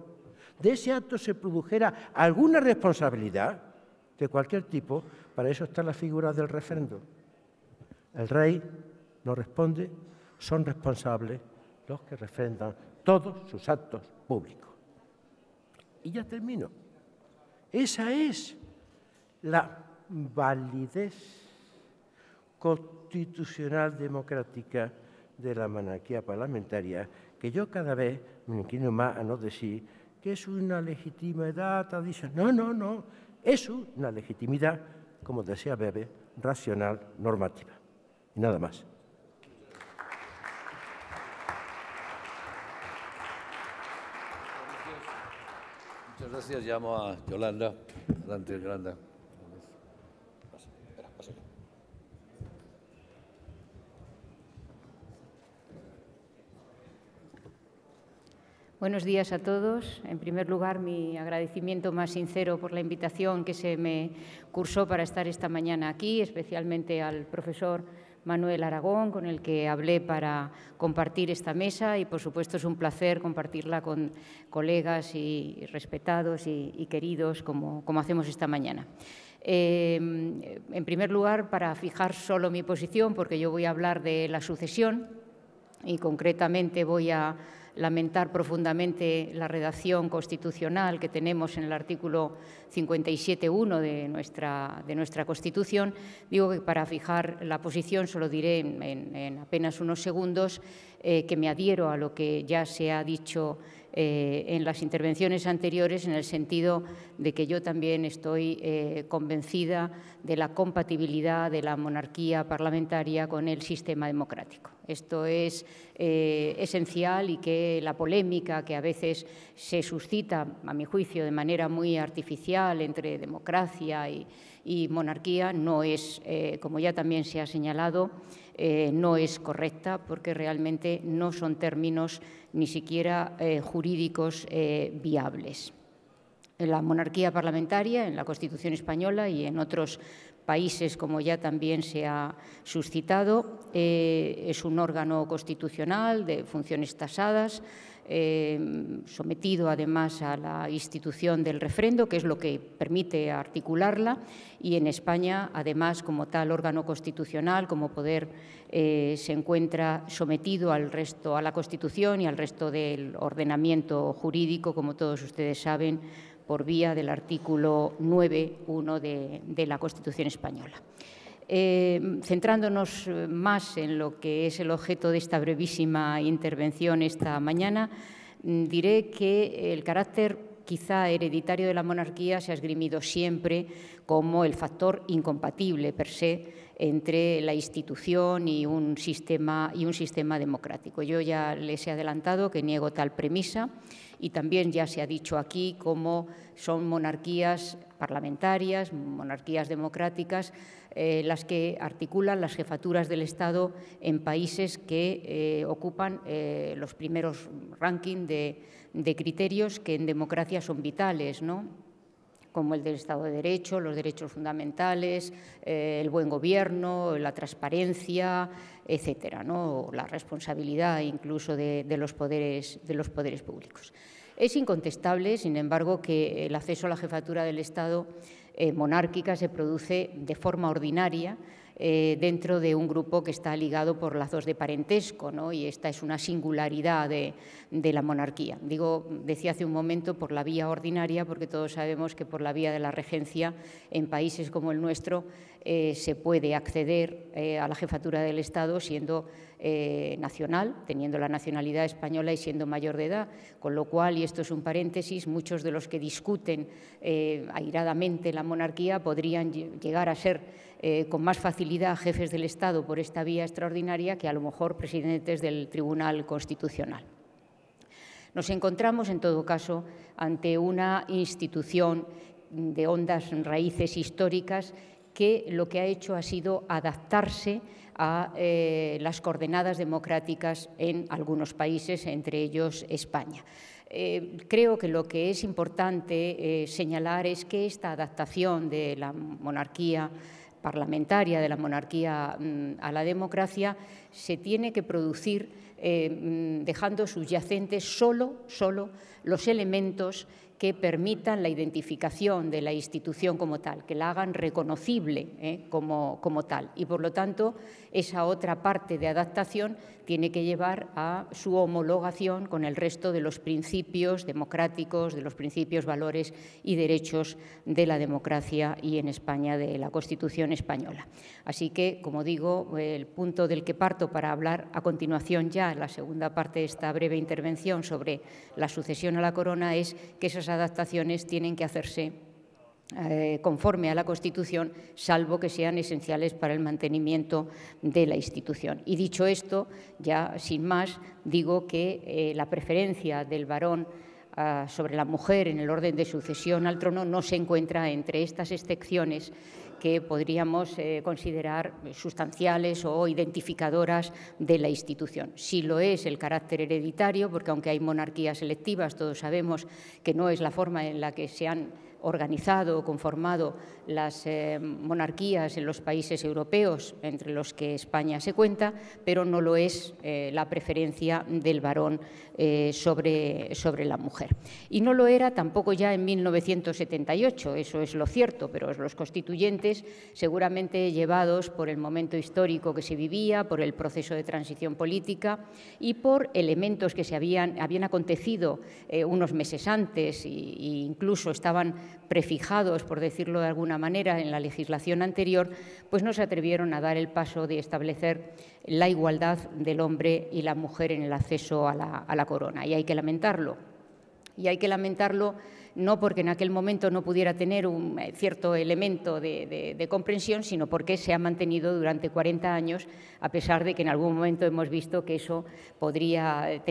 de ese acto se produjera alguna responsabilidad de cualquier tipo, para eso está la figura del refrendo. El rey no responde, son responsables los que refrendan todos sus actos públicos. Y ya termino. Esa es la validez constitucional democrática de la monarquía parlamentaria, que yo cada vez me inclino más a no decir que es una legitimidad tradicional. No, no, no. Es una legitimidad, como decía Weber, racional, normativa. Y nada más. Muchas gracias. Llamo a Yolanda. Adelante, Yolanda. Buenos días a todos. En primer lugar, mi agradecimiento más sincero por la invitación que se me cursó para estar esta mañana aquí, especialmente al profesor Manuel Aragón, con el que hablé para compartir esta mesa y, por supuesto, es un placer compartirla con colegas y respetados y queridos como hacemos esta mañana. En primer lugar, para fijar solo mi posición, porque yo voy a hablar de la sucesión y concretamente voy a lamentar profundamente la redacción constitucional que tenemos en el artículo 57.1 de nuestra Constitución. Digo que para fijar la posición solo diré en apenas unos segundos que me adhiero a lo que ya se ha dicho en las intervenciones anteriores, en el sentido de que yo también estoy convencida de la compatibilidad de la monarquía parlamentaria con el sistema democrático. Esto es esencial y que la polémica que a veces se suscita, a mi juicio, de manera muy artificial entre democracia y monarquía no es, como ya también se ha señalado, no es correcta, porque realmente no son términos ni siquiera jurídicos viables. En la monarquía parlamentaria, en la Constitución española y en otros países, como ya también se ha suscitado, es un órgano constitucional de funciones tasadas, sometido además a la institución del refrendo, que es lo que permite articularla, y en España, además, como tal órgano constitucional, como poder, se encuentra sometido al resto, a la Constitución y al resto del ordenamiento jurídico, como todos ustedes saben, por vía del artículo 9.1 de la Constitución española. Centrándonos más en lo que es el objeto de esta brevísima intervención esta mañana, diré que el carácter quizá hereditario de la monarquía se ha esgrimido siempre como el factor incompatible per se entre la institución y un sistema democrático. Yo ya les he adelantado que niego tal premisa y también ya se ha dicho aquí cómo son monarquías parlamentarias, monarquías democráticas, las que articulan las jefaturas del Estado en países que ocupan los primeros rankings de criterios que en democracia son vitales, ¿no?, como el del Estado de Derecho, los derechos fundamentales, el buen gobierno, la transparencia, etcétera, ¿no?, la responsabilidad incluso de los poderes públicos. Es incontestable, sin embargo, que el acceso a la jefatura del Estado monárquica se produce de forma ordinaria dentro de un grupo que está ligado por lazos de parentesco, ¿no? Y esta es una singularidad de la monarquía. Decía hace un momento por la vía ordinaria, porque todos sabemos que por la vía de la regencia en países como el nuestro se puede acceder a la jefatura del Estado siendo nacional, teniendo la nacionalidad española y siendo mayor de edad, con lo cual, y esto es un paréntesis, muchos de los que discuten airadamente la monarquía podrían llegar a ser con más facilidad jefes del Estado por esta vía extraordinaria que a lo mejor presidentes del Tribunal Constitucional. Nos encontramos, en todo caso, ante una institución de hondas raíces históricas que lo que ha hecho ha sido adaptarse a las coordenadas democráticas en algunos países, entre ellos España. Creo que lo que es importante señalar es que esta adaptación de la monarquía parlamentaria, de la monarquía a la democracia, se tiene que producir dejando subyacentes solo los elementos que permitan la identificación de la institución como tal, que la hagan reconocible como tal. Y, por lo tanto, esa otra parte de adaptación tiene que llevar a su homologación con el resto de los principios democráticos, de los principios, valores y derechos de la democracia y, en España, de la Constitución española. Así que, como digo, el punto del que parto para hablar a continuación ya, en la segunda parte de esta breve intervención sobre la sucesión a la corona, es que esas adaptaciones tienen que hacerse conforme a la Constitución, salvo que sean esenciales para el mantenimiento de la institución. Y dicho esto, ya sin más, digo que la preferencia del varón sobre la mujer en el orden de sucesión al trono no se encuentra entre estas excepciones que podríamos considerar sustanciales o identificadoras de la institución. Sí lo es el carácter hereditario, porque aunque hay monarquías electivas, todos sabemos que no es la forma en la que se han organizado o conformado las monarquías en los países europeos, entre los que España se cuenta, pero no lo es la preferencia del varón sobre la mujer. Y no lo era tampoco ya en 1978, eso es lo cierto, pero los constituyentes, seguramente llevados por el momento histórico que se vivía, por el proceso de transición política y por elementos que habían acontecido unos meses antes e incluso estaban prefijados, por decirlo de alguna manera, en la legislación anterior, pues no se atrevieron a dar el paso de establecer la igualdad del hombre y la mujer en el acceso a la corona. Y hay que lamentarlo. Y hay que lamentarlo no porque en aquel momento no pudiera tener un cierto elemento de comprensión, sino porque se ha mantenido durante 40 años, a pesar de que en algún momento hemos visto que eso podría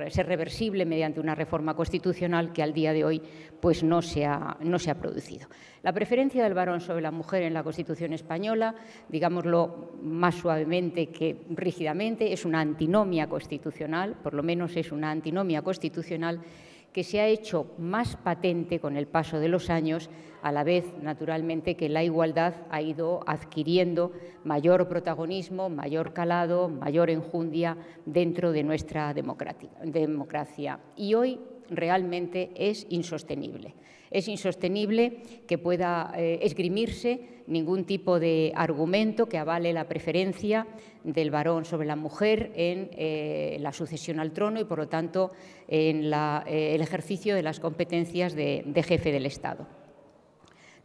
ser reversible mediante una reforma constitucional que al día de hoy pues no se ha producido. La preferencia del varón sobre la mujer en la Constitución española, digámoslo más suavemente que rígidamente, es una antinomia constitucional, por lo menos es una antinomia constitucional que se ha hecho más patente con el paso de los años, a la vez, naturalmente, que la igualdad ha ido adquiriendo mayor protagonismo, mayor calado, mayor enjundia dentro de nuestra democracia. Y hoy realmente es insostenible. Es insostenible que pueda esgrimirse ningún tipo de argumento que avale la preferencia del varón sobre la mujer en la sucesión al trono y, por lo tanto, en el ejercicio de las competencias de jefe del Estado.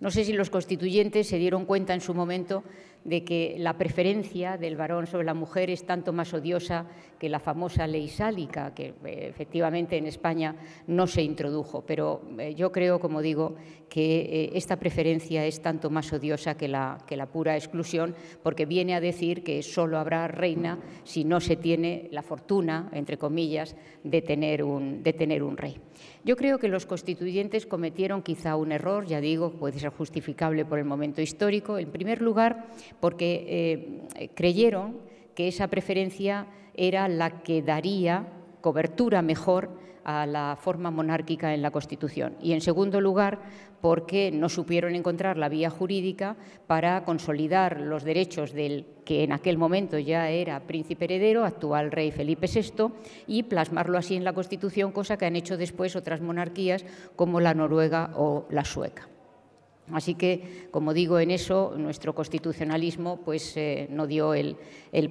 No sé si los constituyentes se dieron cuenta en su momento de que la preferencia del varón sobre la mujer es tanto más odiosa que la famosa ley sálica, que efectivamente en España no se introdujo. Pero yo creo, como digo, que esta preferencia es tanto más odiosa que la pura exclusión, porque viene a decir que solo habrá reina si no se tiene la fortuna, entre comillas, de tener un rey. Yo creo que los constituyentes cometieron quizá un error, ya digo, puede ser justificable por el momento histórico, en primer lugar porque creyeron que esa preferencia era la que daría cobertura mejor a la forma monárquica en la Constitución. Y, en segundo lugar, porque no supieron encontrar la vía jurídica para consolidar los derechos del que en aquel momento ya era príncipe heredero, actual rey Felipe VI, y plasmarlo así en la Constitución, cosa que han hecho después otras monarquías como la noruega o la sueca. Así que, como digo, en eso nuestro constitucionalismo pues, no dio el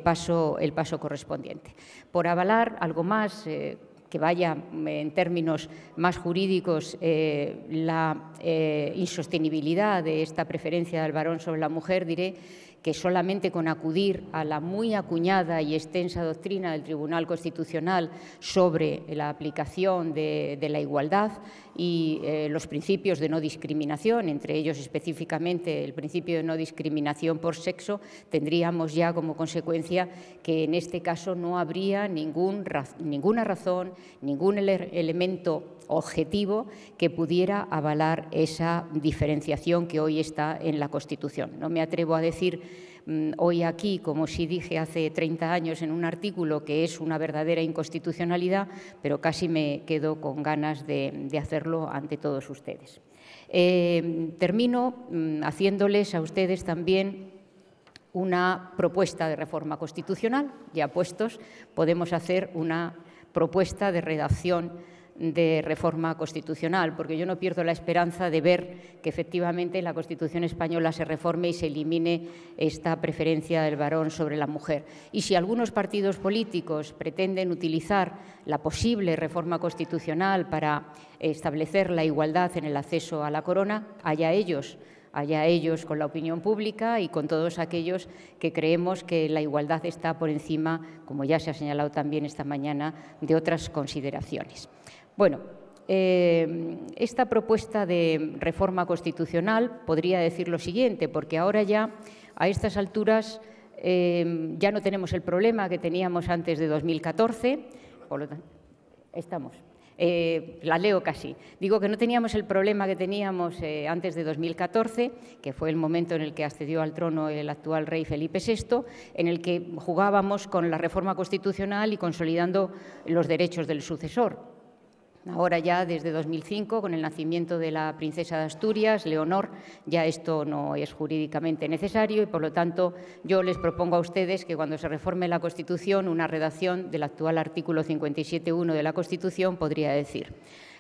paso correspondiente. Por avalar algo más, que vaya en términos más jurídicos la insostenibilidad de esta preferencia del varón sobre la mujer, diré que solamente con acudir a la muy acuñada y extensa doctrina del Tribunal Constitucional sobre la aplicación de la igualdad y los principios de no discriminación, entre ellos específicamente el principio de no discriminación por sexo, tendríamos ya como consecuencia que en este caso no habría ninguna razón, ningún elemento objetivo que pudiera avalar esa diferenciación que hoy está en la Constitución. No me atrevo a decir hoy aquí, como sí dije hace 30 años en un artículo, que es una verdadera inconstitucionalidad, pero casi me quedo con ganas de hacerlo ante todos ustedes. Termino haciéndoles a ustedes también una propuesta de reforma constitucional. Ya puestos, podemos hacer una propuesta de redacción de reforma constitucional, porque yo no pierdo la esperanza de ver que efectivamente la Constitución española se reforme y se elimine esta preferencia del varón sobre la mujer. Y si algunos partidos políticos pretenden utilizar la posible reforma constitucional para establecer la igualdad en el acceso a la corona, allá ellos con la opinión pública y con todos aquellos que creemos que la igualdad está por encima, como ya se ha señalado también esta mañana, de otras consideraciones. Bueno, esta propuesta de reforma constitucional podría decir lo siguiente, porque ahora ya, a estas alturas, ya no tenemos el problema que teníamos antes de 2014, por lo tanto, estamos. La leo casi. Digo que no teníamos el problema que teníamos antes de 2014, que fue el momento en el que accedió al trono el actual rey Felipe VI, en el que jugábamos con la reforma constitucional y consolidando los derechos del sucesor. Ahora ya, desde 2005, con el nacimiento de la princesa de Asturias, Leonor, ya esto no es jurídicamente necesario y, por lo tanto, yo les propongo a ustedes que cuando se reforme la Constitución, una redacción del actual artículo 57.1 de la Constitución podría decir: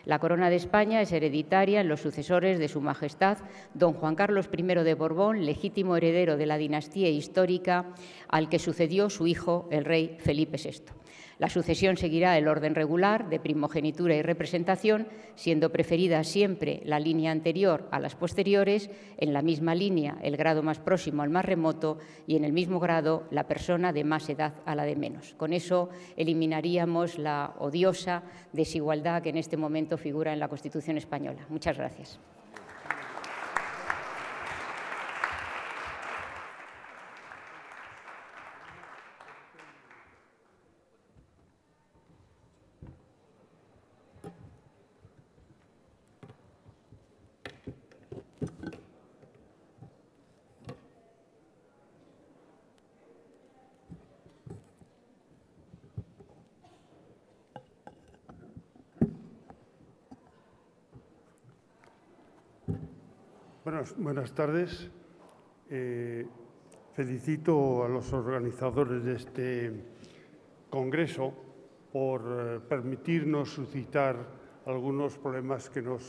la corona de España es hereditaria en los sucesores de Su Majestad don Juan Carlos I de Borbón, legítimo heredero de la dinastía histórica al que sucedió su hijo, el rey Felipe VI. La sucesión seguirá el orden regular de primogenitura y representación, siendo preferida siempre la línea anterior a las posteriores, en la misma línea el grado más próximo al más remoto y en el mismo grado la persona de más edad a la de menos. Con eso eliminaríamos la odiosa desigualdad que en este momento figura en la Constitución española. Muchas gracias. Buenas tardes. Felicito a los organizadores de este congreso por permitirnos suscitar algunos problemas que nos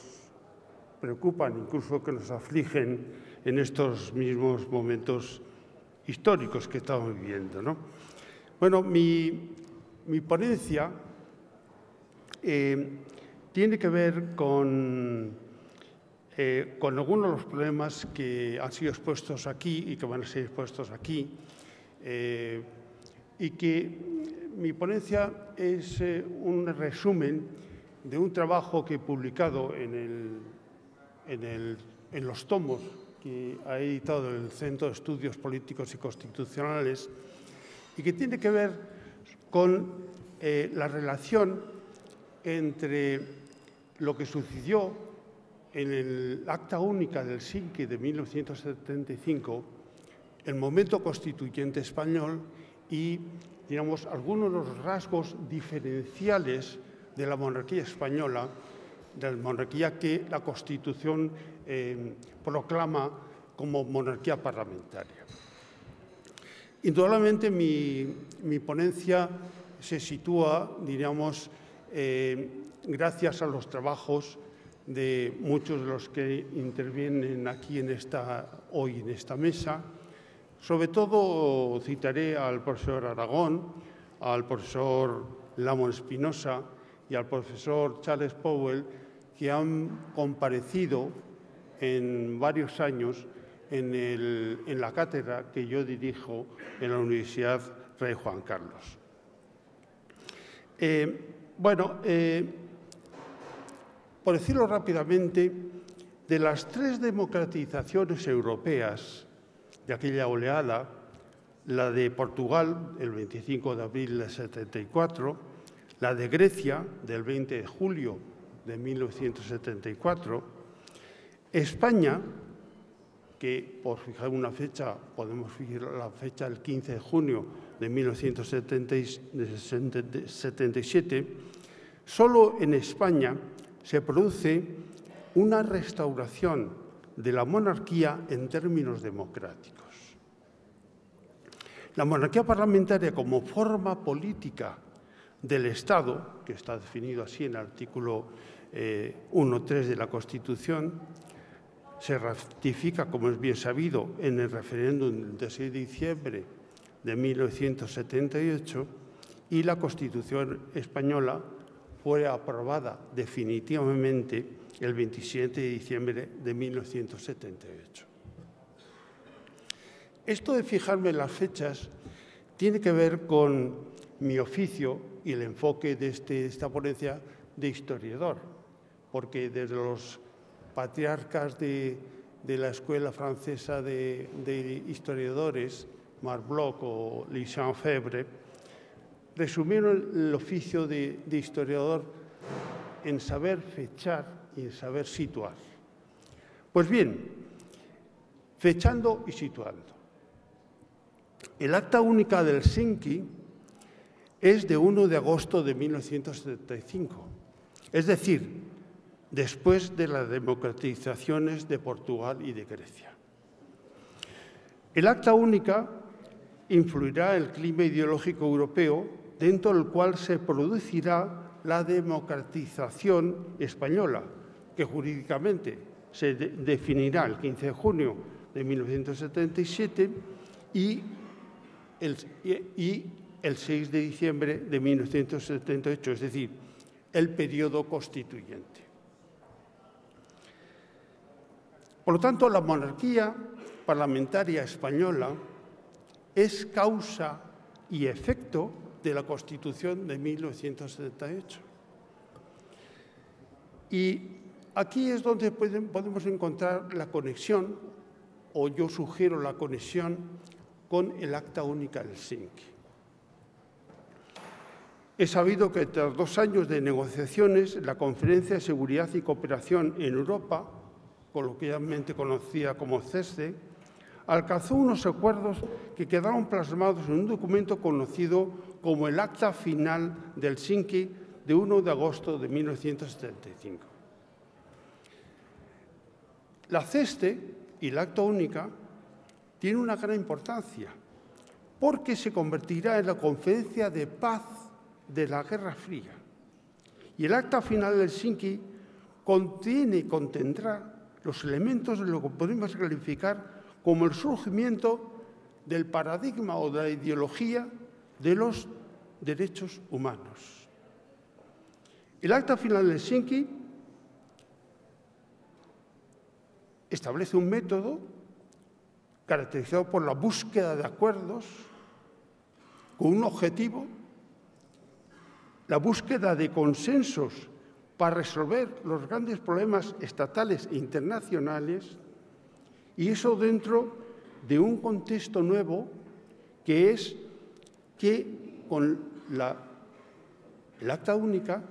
preocupan, incluso que nos afligen en estos mismos momentos históricos que estamos viviendo, ¿no? Bueno, mi ponencia tiene que ver con algunos de los problemas que han sido expuestos aquí y que van a ser expuestos aquí, y que mi ponencia es un resumen de un trabajo que he publicado en los tomos que ha editado el Centro de Estudios Políticos y Constitucionales y que tiene que ver con la relación entre lo que sucedió en el Acta Única del SINCI de 1975, el momento constituyente español y, digamos, algunos de los rasgos diferenciales de la monarquía española, de la monarquía que la Constitución proclama como monarquía parlamentaria. Indudablemente mi ponencia se sitúa, diríamos, gracias a los trabajos de muchos de los que intervienen aquí hoy en esta mesa. Sobre todo citaré al profesor Aragón, al profesor Lamo Espinosa y al profesor Charles Powell, que han comparecido en varios años en la cátedra que yo dirijo en la Universidad Rey Juan Carlos. Por decirlo rápidamente, de las 3 democratizaciones europeas de aquella oleada, la de Portugal, el 25 de abril del 74, la de Grecia, del 20 de julio de 1974, España, que por fijar una fecha, podemos fijar la fecha del 15 de junio de 1977, solo en España se produce una restauración de la monarquía en términos democráticos. La monarquía parlamentaria como forma política del Estado, que está definido así en el artículo 1.3 de la Constitución, se ratifica, como es bien sabido, en el referéndum del 6 de diciembre de 1978 y la Constitución española fue aprobada definitivamente el 27 de diciembre de 1978. Esto de fijarme en las fechas tiene que ver con mi oficio y el enfoque de esta ponencia de historiador, porque desde los patriarcas de la Escuela Francesa de Historiadores, Marc Bloch o Jean Febvre, resumieron el oficio de historiador en saber fechar y en saber situar. Pues bien, fechando y situando. El Acta Única de Helsinki es de 1 de agosto de 1975, es decir, después de las democratizaciones de Portugal y de Grecia. El Acta Única influirá el clima ideológico europeo dentro del cual se producirá la democratización española, que jurídicamente se definirá el 15 de junio de 1977 y el 6 de diciembre de 1978, es decir, el periodo constituyente. Por lo tanto, la monarquía parlamentaria española es causa y efecto de la Constitución de 1978. Y aquí es donde podemos encontrar la conexión, o yo sugiero la conexión, con el Acta Única de Helsinki. Es sabido que tras 2 años de negociaciones, la Conferencia de Seguridad y Cooperación en Europa, coloquialmente conocida como CESCE, alcanzó unos acuerdos que quedaron plasmados en un documento conocido como el Acta Final de Helsinki de 1 de agosto de 1975. La CESCE y el Acta Única tienen una gran importancia porque se convertirá en la conferencia de paz de la Guerra Fría. Y el Acta Final de Helsinki contendrá los elementos de lo que podemos calificar como el surgimiento del paradigma o de la ideología de los derechos humanos. El Acta Final de Helsinki establece un método caracterizado por la búsqueda de acuerdos con un objetivo, la búsqueda de consensos para resolver los grandes problemas estatales e internacionales, y eso dentro de un contexto nuevo que es que con el Acta Única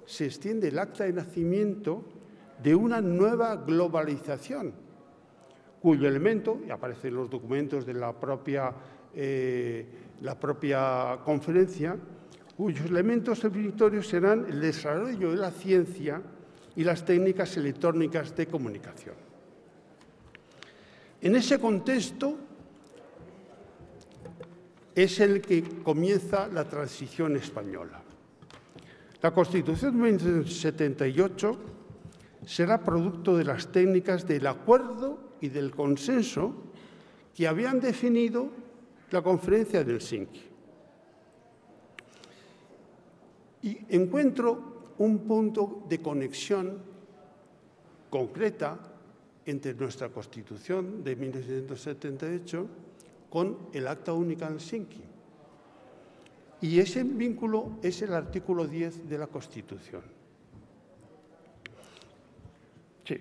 se extiende el acta de nacimiento de una nueva globalización, cuyo elemento, y aparece en los documentos de la propia conferencia, cuyos elementos definitorios serán el desarrollo de la ciencia y las técnicas electrónicas de comunicación. En ese contexto es el que comienza la transición española. La Constitución de 1978 será producto de las técnicas del acuerdo y del consenso que habían definido la conferencia de Helsinki. Y encuentro un punto de conexión concreta entre nuestra Constitución de 1978 con el Acta Única de Helsinki. Y ese vínculo es el artículo 10 de la Constitución. Sí.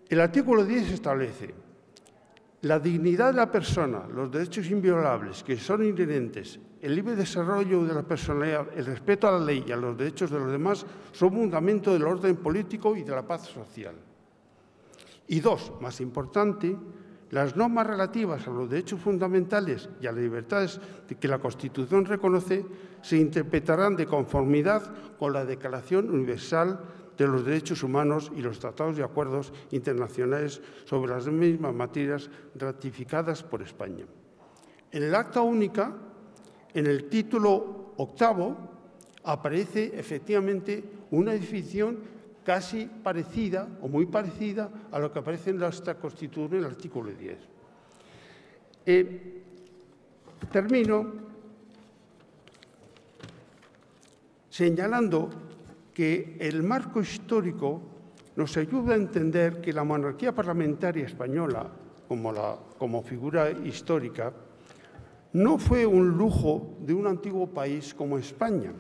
El artículo 10 establece la dignidad de la persona, los derechos inviolables que son inherentes, el libre desarrollo de la personalidad, el respeto a la ley y a los derechos de los demás son fundamento del orden político y de la paz social. Y dos, más importante, las normas relativas a los derechos fundamentales y a las libertades que la Constitución reconoce se interpretarán de conformidad con la Declaración Universal de los Derechos Humanos y los tratados y acuerdos internacionales sobre las mismas materias ratificadas por España. En el Acta Única, en el título 8º, aparece efectivamente una definición casi parecida o muy parecida a lo que aparece en nuestra Constitución en el artículo 10. Termino señalando que el marco histórico nos ayuda a entender que la monarquía parlamentaria española, como figura histórica, no fue un lujo de un antiguo país como España,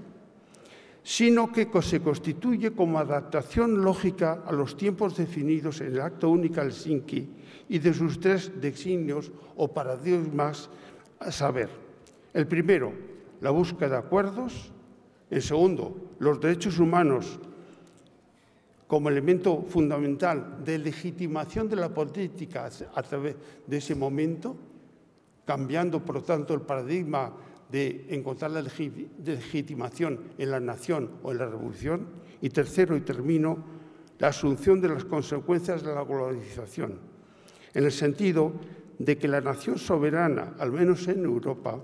sino que se constituye como adaptación lógica a los tiempos definidos en el Acta Única de Helsinki y de sus tres designios o paradigmas, a saber, el primero, la búsqueda de acuerdos; el segundo, los derechos humanos como elemento fundamental de legitimación de la política a través de ese momento, cambiando, por lo tanto, el paradigma de encontrar la legitimación en la nación o en la revolución. Y tercero, y termino, la asunción de las consecuencias de la globalización, en el sentido de que la nación soberana, al menos en Europa,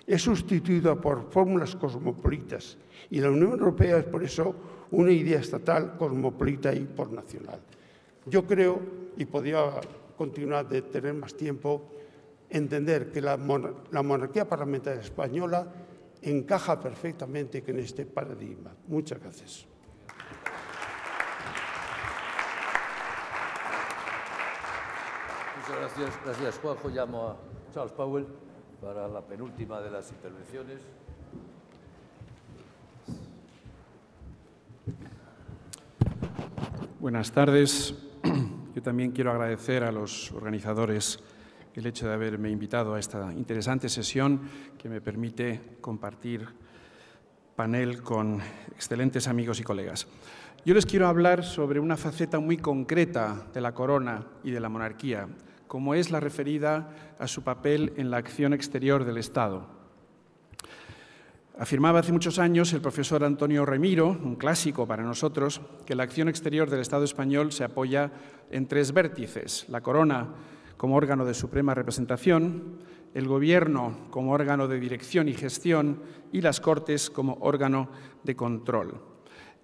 es sustituida por fórmulas cosmopolitas y la Unión Europea es por eso una idea estatal, cosmopolita y pornacional. Yo creo, y podría continuar de tener más tiempo, entender que la monarquía parlamentaria española encaja perfectamente en este paradigma. Muchas gracias. Muchas gracias. Gracias, Juanjo. Llamo a Charles Powell para la penúltima de las intervenciones. Buenas tardes. Yo también quiero agradecer a los organizadores el hecho de haberme invitado a esta interesante sesión que me permite compartir panel con excelentes amigos y colegas. Yo les quiero hablar sobre una faceta muy concreta de la corona y de la monarquía, como es la referida a su papel en la acción exterior del Estado. Afirmaba hace muchos años el profesor Antonio Remiro, un clásico para nosotros, que la acción exterior del Estado español se apoya en tres vértices: la corona como órgano de suprema representación, el Gobierno como órgano de dirección y gestión y las Cortes como órgano de control.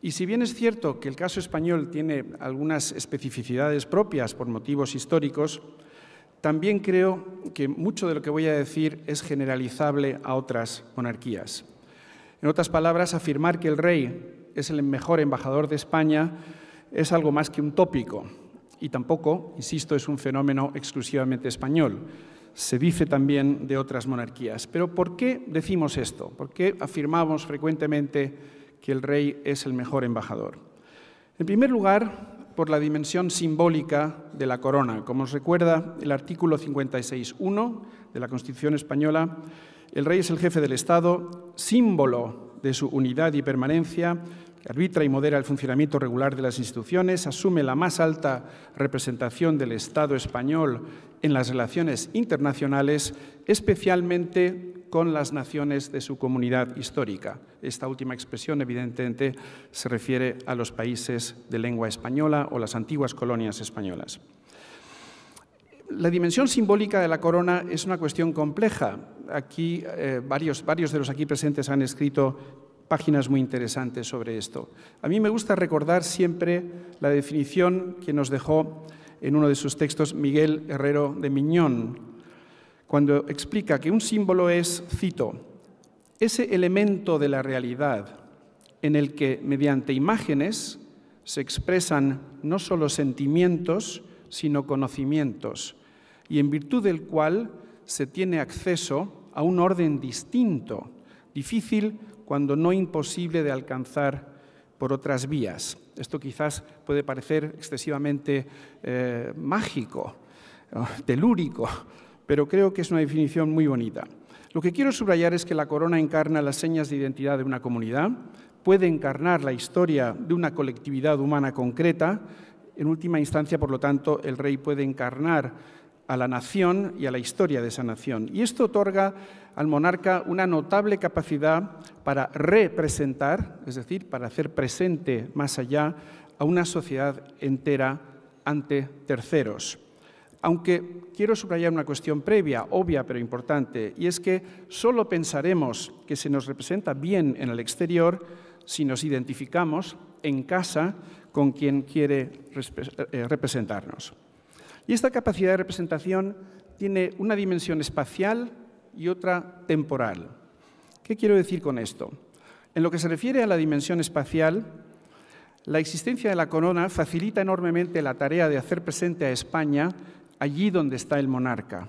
Y si bien es cierto que el caso español tiene algunas especificidades propias por motivos históricos, también creo que mucho de lo que voy a decir es generalizable a otras monarquías. En otras palabras, afirmar que el rey es el mejor embajador de España es algo más que un tópico. Y tampoco, insisto, es un fenómeno exclusivamente español. Se dice también de otras monarquías. Pero ¿por qué decimos esto? ¿Por qué afirmamos frecuentemente que el rey es el mejor embajador? En primer lugar, por la dimensión simbólica de la corona. Como os recuerda el artículo 56.1 de la Constitución española, el rey es el jefe del Estado, símbolo de su unidad y permanencia, que arbitra y modera el funcionamiento regular de las instituciones, asume la más alta representación del Estado español en las relaciones internacionales, especialmente con las naciones de su comunidad histórica. Esta última expresión, evidentemente, se refiere a los países de lengua española o las antiguas colonias españolas. La dimensión simbólica de la corona es una cuestión compleja. Aquí varios de los aquí presentes han escrito páginas muy interesantes sobre esto. A mí me gusta recordar siempre la definición que nos dejó en uno de sus textos Miguel Herrero de Miñón, cuando explica que un símbolo es, cito, ese elemento de la realidad en el que, mediante imágenes, se expresan no solo sentimientos, sino conocimientos, y en virtud del cual se tiene acceso a un orden distinto, difícil cuando no imposible de alcanzar por otras vías. Esto quizás puede parecer excesivamente mágico, telúrico, pero creo que es una definición muy bonita. Lo que quiero subrayar es que la corona encarna las señas de identidad de una comunidad, puede encarnar la historia de una colectividad humana concreta. En última instancia, por lo tanto, el rey puede encarnar a la nación y a la historia de esa nación. Y esto otorga al monarca una notable capacidad para representar, es decir, para hacer presente más allá a una sociedad entera ante terceros. Aunque quiero subrayar una cuestión previa, obvia pero importante, y es que solo pensaremos que se nos representa bien en el exterior si nos identificamos en casa con quien quiere representarnos. Y esta capacidad de representación tiene una dimensión espacial y otra temporal. ¿Qué quiero decir con esto? En lo que se refiere a la dimensión espacial, la existencia de la corona facilita enormemente la tarea de hacer presente a España allí donde está el monarca.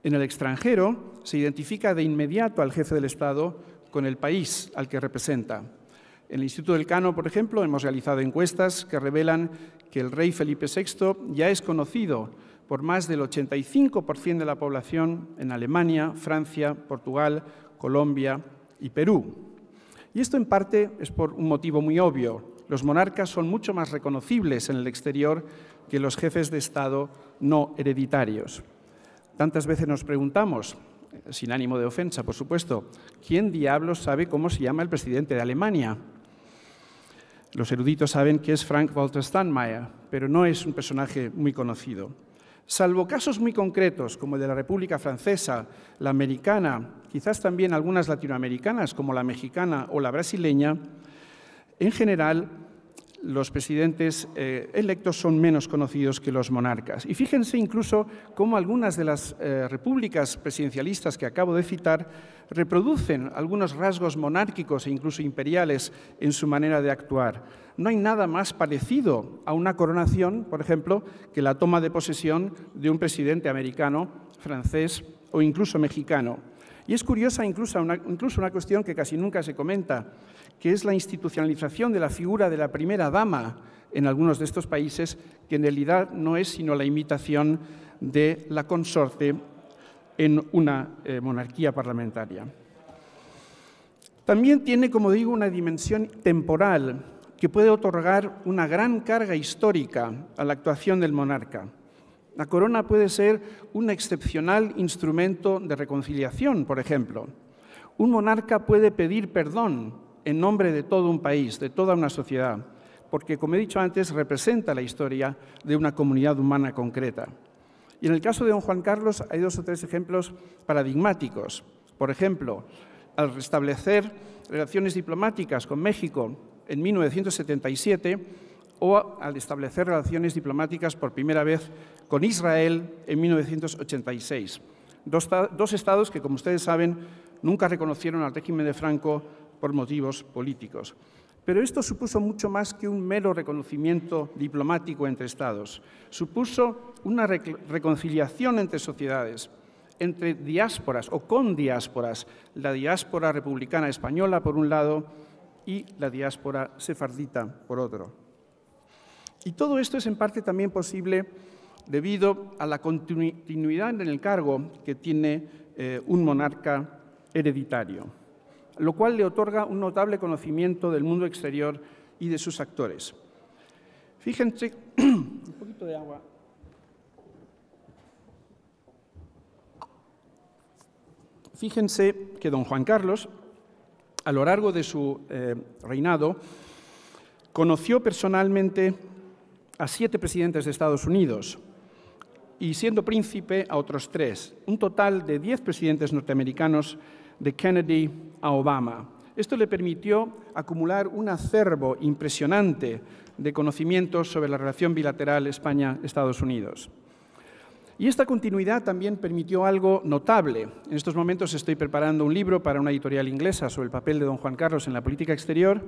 En el extranjero se identifica de inmediato al jefe del Estado con el país al que representa. En el Instituto del Cano, por ejemplo, hemos realizado encuestas que revelan que el rey Felipe VI ya es conocido por más del 85% de la población en Alemania, Francia, Portugal, Colombia y Perú. Y esto en parte es por un motivo muy obvio. Los monarcas son mucho más reconocibles en el exterior que los jefes de Estado no hereditarios. Tantas veces nos preguntamos, sin ánimo de ofensa, por supuesto, ¿quién diablos sabe cómo se llama el presidente de Alemania? Los eruditos saben que es Frank-Walter Steinmeier, pero no es un personaje muy conocido. Salvo casos muy concretos, como el de la República Francesa, la americana, quizás también algunas latinoamericanas, como la mexicana o la brasileña, en general, los presidentes electos son menos conocidos que los monarcas. Y fíjense incluso cómo algunas de las repúblicas presidencialistas que acabo de citar reproducen algunos rasgos monárquicos e incluso imperiales en su manera de actuar. No hay nada más parecido a una coronación, por ejemplo, que la toma de posesión de un presidente americano, francés o incluso mexicano. Y es curiosa incluso una cuestión que casi nunca se comenta, que es la institucionalización de la figura de la primera dama en algunos de estos países, que en realidad no es sino la imitación de la consorte en una monarquía parlamentaria. También tiene, como digo, una dimensión temporal que puede otorgar una gran carga histórica a la actuación del monarca. La corona puede ser un excepcional instrumento de reconciliación, por ejemplo. Un monarca puede pedir perdón en nombre de todo un país, de toda una sociedad, porque, como he dicho antes, representa la historia de una comunidad humana concreta. Y en el caso de don Juan Carlos hay 2 o 3 ejemplos paradigmáticos. Por ejemplo, al restablecer relaciones diplomáticas con México en 1977 o al establecer relaciones diplomáticas por primera vez con Israel en 1986. Dos estados que, como ustedes saben, nunca reconocieron al régimen de Franco por motivos políticos. Pero esto supuso mucho más que un mero reconocimiento diplomático entre estados. Supuso una reconciliación entre sociedades, entre diásporas o con diásporas, la diáspora republicana española por un lado y la diáspora sefardita por otro. Y todo esto es en parte también posible debido a la continuidad en el cargo que tiene un monarca hereditario, lo cual le otorga un notable conocimiento del mundo exterior y de sus actores. Fíjense, un poquito de agua. Fíjense que don Juan Carlos, a lo largo de su reinado, conoció personalmente a 7 presidentes de Estados Unidos y, siendo príncipe, a otros 3. Un total de 10 presidentes norteamericanos, de Kennedy a Obama. Esto le permitió acumular un acervo impresionante de conocimientos sobre la relación bilateral España-Estados Unidos. Y esta continuidad también permitió algo notable. En estos momentos estoy preparando un libro para una editorial inglesa sobre el papel de don Juan Carlos en la política exterior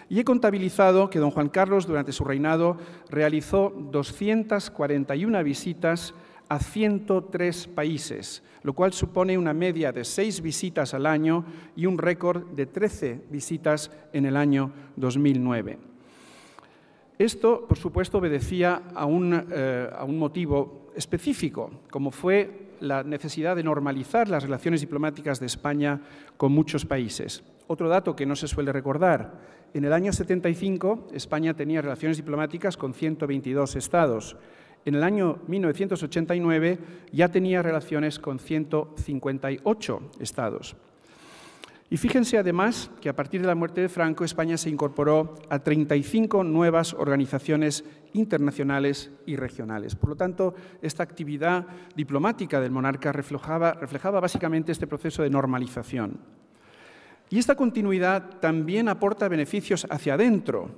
y he contabilizado que don Juan Carlos, durante su reinado, realizó 241 visitas a 103 países, lo cual supone una media de 6 visitas al año y un récord de 13 visitas en el año 2009. Esto, por supuesto, obedecía a un motivo específico, como fue la necesidad de normalizar las relaciones diplomáticas de España con muchos países. Otro dato que no se suele recordar: en el año 75 España tenía relaciones diplomáticas con 122 estados. En el año 1989 ya tenía relaciones con 158 estados. Y fíjense además que a partir de la muerte de Franco, España se incorporó a 35 nuevas organizaciones internacionales y regionales. Por lo tanto, esta actividad diplomática del monarca reflejaba básicamente este proceso de normalización. Y esta continuidad también aporta beneficios hacia adentro,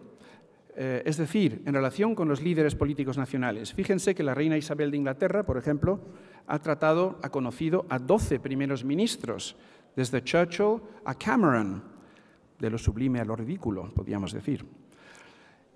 es decir, en relación con los líderes políticos nacionales. Fíjense que la reina Isabel de Inglaterra, por ejemplo, ha conocido a 12 primeros ministros, desde Churchill a Cameron, de lo sublime a lo ridículo, podríamos decir.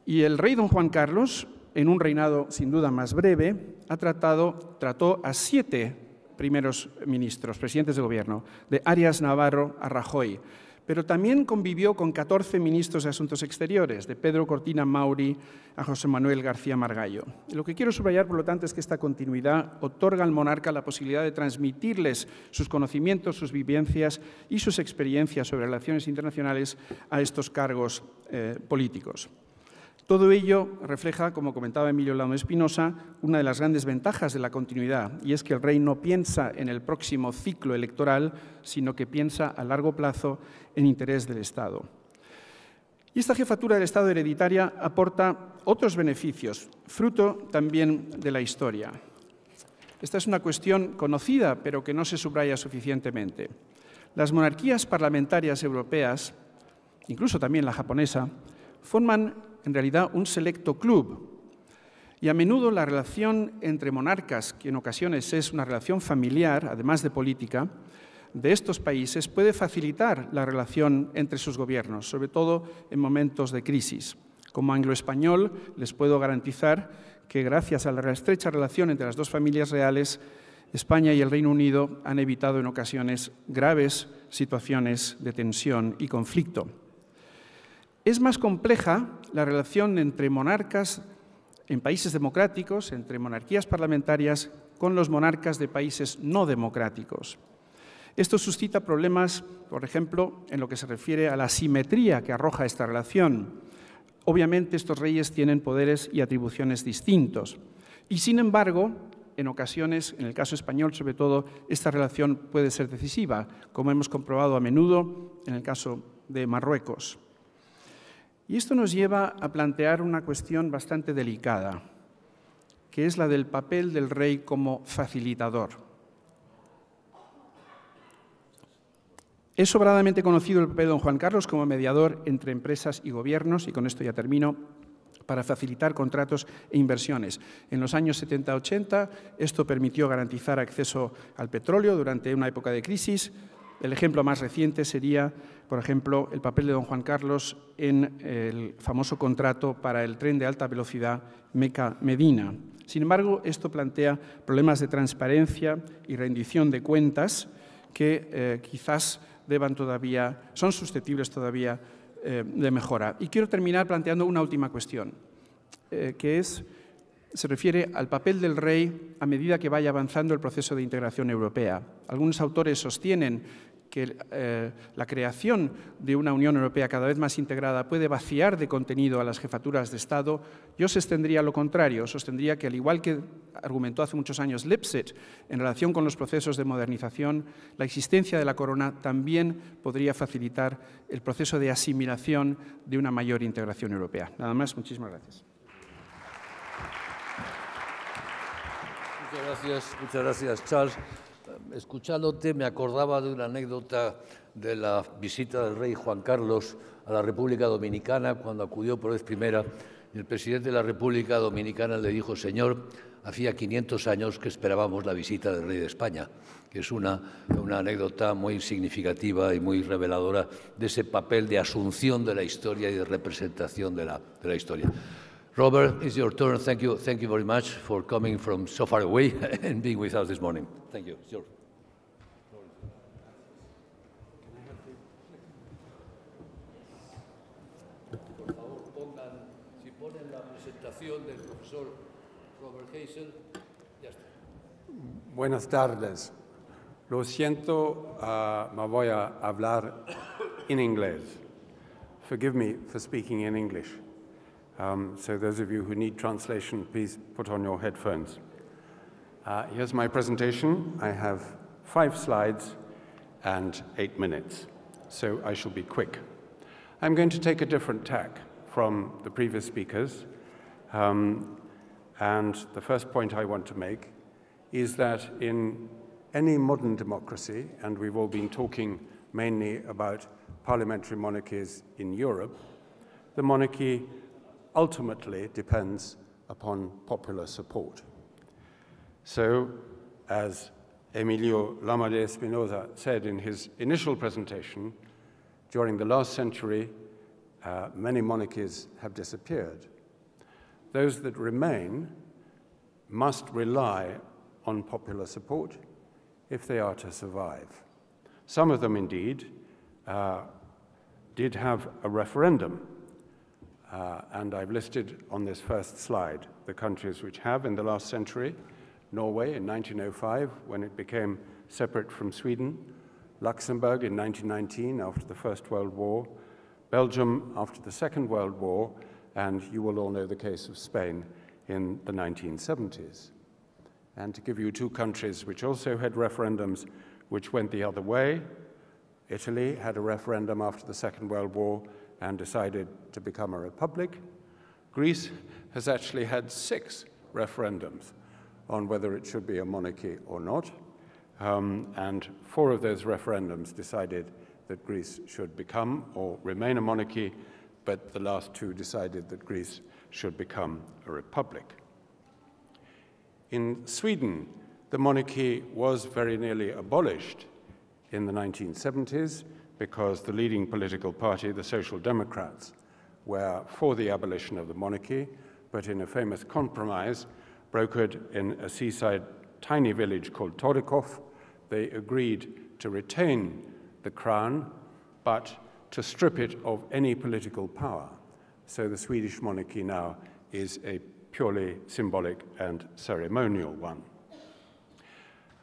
Y el rey don Juan Carlos, en un reinado sin duda más breve, trató a 7 primeros ministros, presidentes de gobierno, de Arias Navarro a Rajoy, pero también convivió con 14 ministros de Asuntos Exteriores, de Pedro Cortina Mauri a José Manuel García Margallo. Lo que quiero subrayar, por lo tanto, es que esta continuidad otorga al monarca la posibilidad de transmitirles sus conocimientos, sus vivencias y sus experiencias sobre relaciones internacionales a estos cargos políticos. Todo ello refleja, como comentaba Emilio Lamo Espinosa, una de las grandes ventajas de la continuidad, y es que el rey no piensa en el próximo ciclo electoral, sino que piensa a largo plazo en interés del Estado. Y esta jefatura del Estado hereditaria aporta otros beneficios, fruto también de la historia. Esta es una cuestión conocida, pero que no se subraya suficientemente. Las monarquías parlamentarias europeas, incluso también la japonesa, forman en realidad un selecto club. Y a menudo la relación entre monarcas, que en ocasiones es una relación familiar, además de política, de estos países puede facilitar la relación entre sus gobiernos, sobre todo en momentos de crisis. Como anglo-español, les puedo garantizar que gracias a la estrecha relación entre las dos familias reales, España y el Reino Unido han evitado en ocasiones graves situaciones de tensión y conflicto. Es más compleja la relación entre monarcas en países democráticos, entre monarquías parlamentarias, con los monarcas de países no democráticos. Esto suscita problemas, por ejemplo, en lo que se refiere a la asimetría que arroja esta relación. Obviamente, estos reyes tienen poderes y atribuciones distintos. Y, sin embargo, en ocasiones, en el caso español sobre todo, esta relación puede ser decisiva, como hemos comprobado a menudo en el caso de Marruecos. Y esto nos lleva a plantear una cuestión bastante delicada, que es la del papel del rey como facilitador. Es sobradamente conocido el papel de don Juan Carlos como mediador entre empresas y gobiernos, y con esto ya termino, para facilitar contratos e inversiones. En los años 70-80 esto permitió garantizar acceso al petróleo durante una época de crisis. El ejemplo más reciente sería, por ejemplo, el papel de don Juan Carlos en el famoso contrato para el tren de alta velocidad Meca-Medina. Sin embargo, esto plantea problemas de transparencia y rendición de cuentas que quizás son susceptibles todavía de mejora. Y quiero terminar planteando una última cuestión, que se refiere al papel del rey a medida que vaya avanzando el proceso de integración europea. Algunos autores sostienen que la creación de una Unión Europea cada vez más integrada puede vaciar de contenido a las jefaturas de Estado. Yo sostendría lo contrario, sostendría que, al igual que argumentó hace muchos años Lipset en relación con los procesos de modernización, la existencia de la corona también podría facilitar el proceso de asimilación de una mayor integración europea. Nada más, muchísimas gracias. Muchas gracias, Charles. Escuchándote me acordaba de una anécdota de la visita del rey Juan Carlos a la República Dominicana, cuando acudió por vez primera. El presidente de la República Dominicana le dijo: señor, hacía 500 años que esperábamos la visita del rey de España, que es una anécdota muy significativa y muy reveladora de ese papel de asunción de la historia y de representación de la historia. Robert, it's your turn. Thank you very much for coming from so far away and being with us this morning. Thank you. It's yours. Por favor, si ponen la presentación del profesor Robert Hazel, ya está. Buenas tardes. Lo siento, me voy a hablar en inglés. Forgive me for speaking in English. So those of you who need translation, please put on your headphones. Here's my presentation. I have 5 slides and 8 minutes, so I shall be quick. I'm going to take a different tack from the previous speakers, and the first point I want to make is that in any modern democracy, and we've all been talking mainly about parliamentary monarchies in Europe, the monarchy ultimately depends upon popular support. So, as Emilio Lama de Espinosa said in his initial presentation, during the last century, many monarchies have disappeared. Those that remain must rely on popular support if they are to survive. Some of them, indeed, did have a referendum. And I've listed on this first slide the countries which have in the last century: Norway in 1905, when it became separate from Sweden; Luxembourg in 1919, after the First World War; Belgium after the Second World War; and you will all know the case of Spain in the 1970s. And to give you 2 countries which also had referendums which went the other way: Italy had a referendum after the Second World War and decided to become a republic. Greece has actually had 6 referendums on whether it should be a monarchy or not, and 4 of those referendums decided that Greece should become or remain a monarchy, but the last 2 decided that Greece should become a republic. In Sweden, the monarchy was very nearly abolished in the 1970s, because the leading political party, the Social Democrats, were for the abolition of the monarchy, but in a famous compromise brokered in a seaside tiny village called Torekov, they agreed to retain the crown, but to strip it of any political power. So the Swedish monarchy now is a purely symbolic and ceremonial one.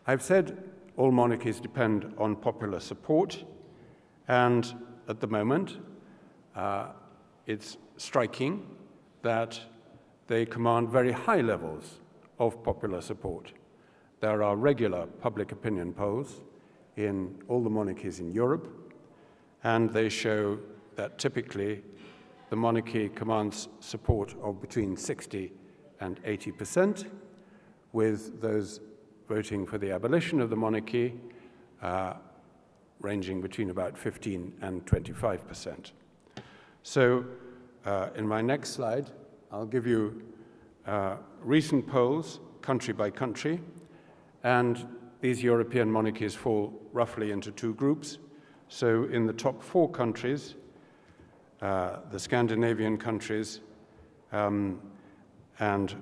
I've said all monarchies depend on popular support. And at the moment, it's striking that they command very high levels of popular support. There are regular public opinion polls in all the monarchies in Europe, and they show that typically the monarchy commands support of between 60 and 80%, with those voting for the abolition of the monarchy ranging between about 15 and 25%. So in my next slide, I'll give you recent polls, country by country, and these European monarchies fall roughly into 2 groups. So in the top 4 countries, the Scandinavian countries, and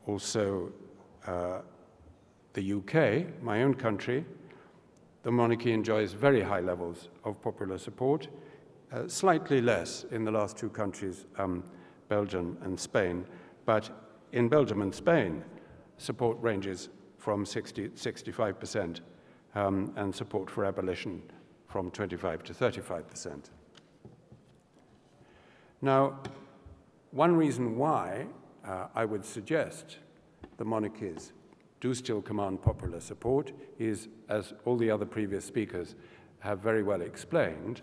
also the UK, my own country, the monarchy enjoys very high levels of popular support, slightly less in the last 2 countries, Belgium and Spain. But in Belgium and Spain, support ranges from 60 to 65%, and support for abolition from 25 to 35%. Now, one reason why I would suggest the monarchies do still command popular support is, as all the other previous speakers have very well explained,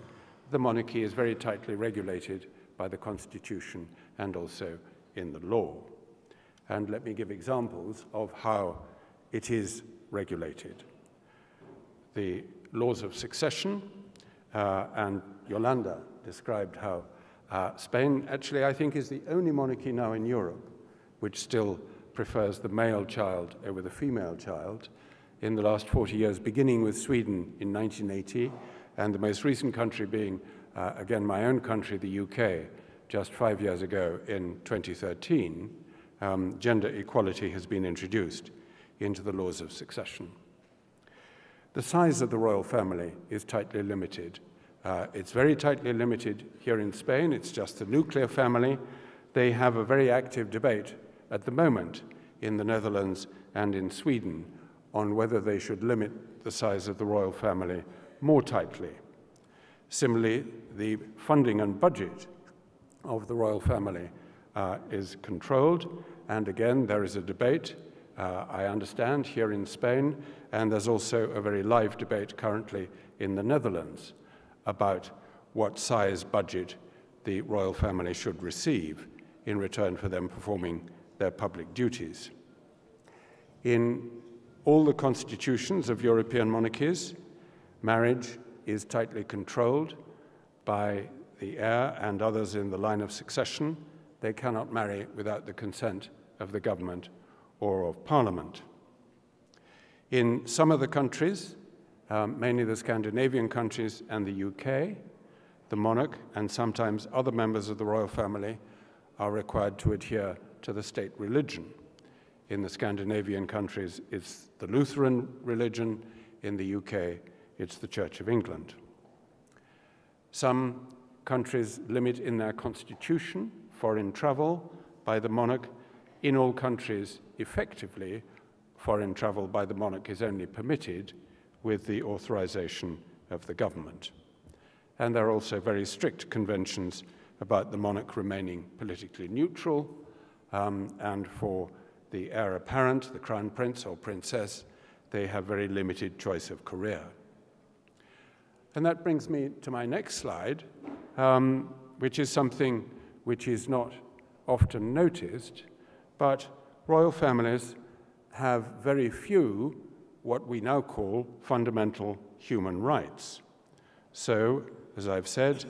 the monarchy is very tightly regulated by the Constitution and also in the law. And let me give examples of how it is regulated. The laws of succession, and Yolanda described how Spain, actually, I think, is the only monarchy now in Europe which still prefers the male child over the female child in the last 40 years, beginning with Sweden in 1980, and the most recent country being, again, my own country, the UK, just 5 years ago in 2013. Gender equality has been introduced into the laws of succession. The size of the royal family is tightly limited. It's very tightly limited here in Spain. It's just the nuclear family. They have a very active debate at the moment in the Netherlands and in Sweden on whether they should limit the size of the royal family more tightly. Similarly, the funding and budget of the royal family is controlled, and again, there is a debate, I understand, here in Spain, and there's also a very live debate currently in the Netherlands about what size budget the royal family should receive in return for them performing their public duties. In all the constitutions of European monarchies, marriage is tightly controlled by the heir and others in the line of succession. They cannot marry without the consent of the government or of Parliament. In some of the countries, mainly the Scandinavian countries and the UK, the monarch and sometimes other members of the royal family are required to adhere to the state religion. In the Scandinavian countries, it's the Lutheran religion. In the UK, it's the Church of England. Some countries limit in their constitution foreign travel by the monarch. In all countries, effectively, foreign travel by the monarch is only permitted with the authorization of the government. And there are also very strict conventions about the monarch remaining politically neutral, and for the heir apparent, the crown prince or princess, they have very limited choice of career. And that brings me to my next slide, which is something which is not often noticed, but royal families have very few what we now call fundamental human rights. So, as I've said,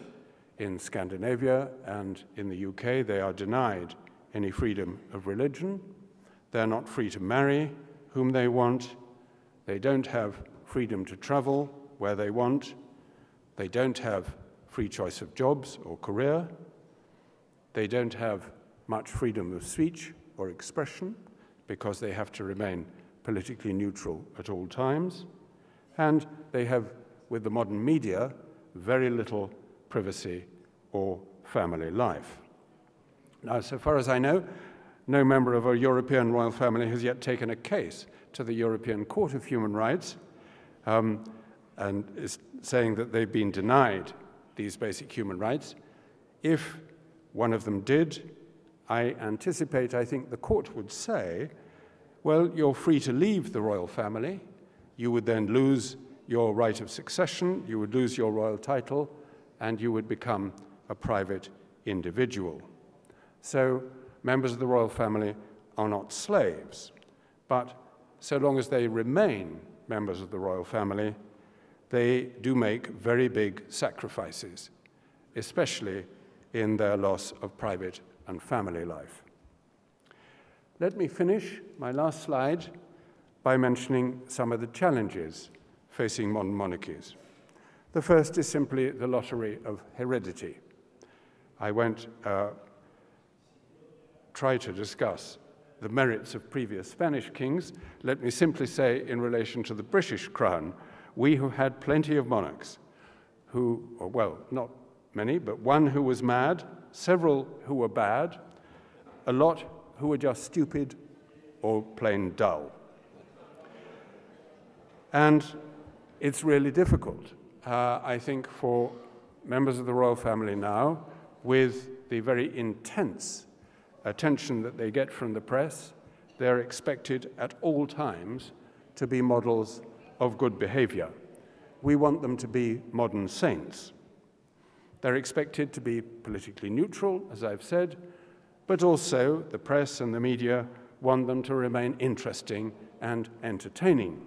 in Scandinavia and in the UK, they are denied any freedom of religion. They're not free to marry whom they want. They don't have freedom to travel where they want. They don't have free choice of jobs or career. They don't have much freedom of speech or expression because they have to remain politically neutral at all times. And they have, with the modern media, very little privacy or family life. Now, so far as I know, no member of a European royal family has yet taken a case to the European Court of Human Rights and is saying that they've been denied these basic human rights. If one of them did, I anticipate, I think the court would say, well, you're free to leave the royal family. You would then lose your right of succession, you would lose your royal title, and you would become a private individual. So members of the royal family are not slaves, but so long as they remain members of the royal family, they do make very big sacrifices, especially in their loss of private and family life. Let me finish my last slide by mentioning some of the challenges facing modern monarchies. The first is simply the lottery of heredity. I won't try to discuss the merits of previous Spanish kings. Let me simply say, in relation to the British crown, we who had plenty of monarchs who, well, not many, but one who was mad, several who were bad, a lot who were just stupid or plain dull. And it's really difficult, I think, for members of the royal family now, with the very intense attention that they get from the press, they're expected at all times to be models of good behavior. We want them to be modern saints. They're expected to be politically neutral, as I've said, but also the press and the media want them to remain interesting and entertaining.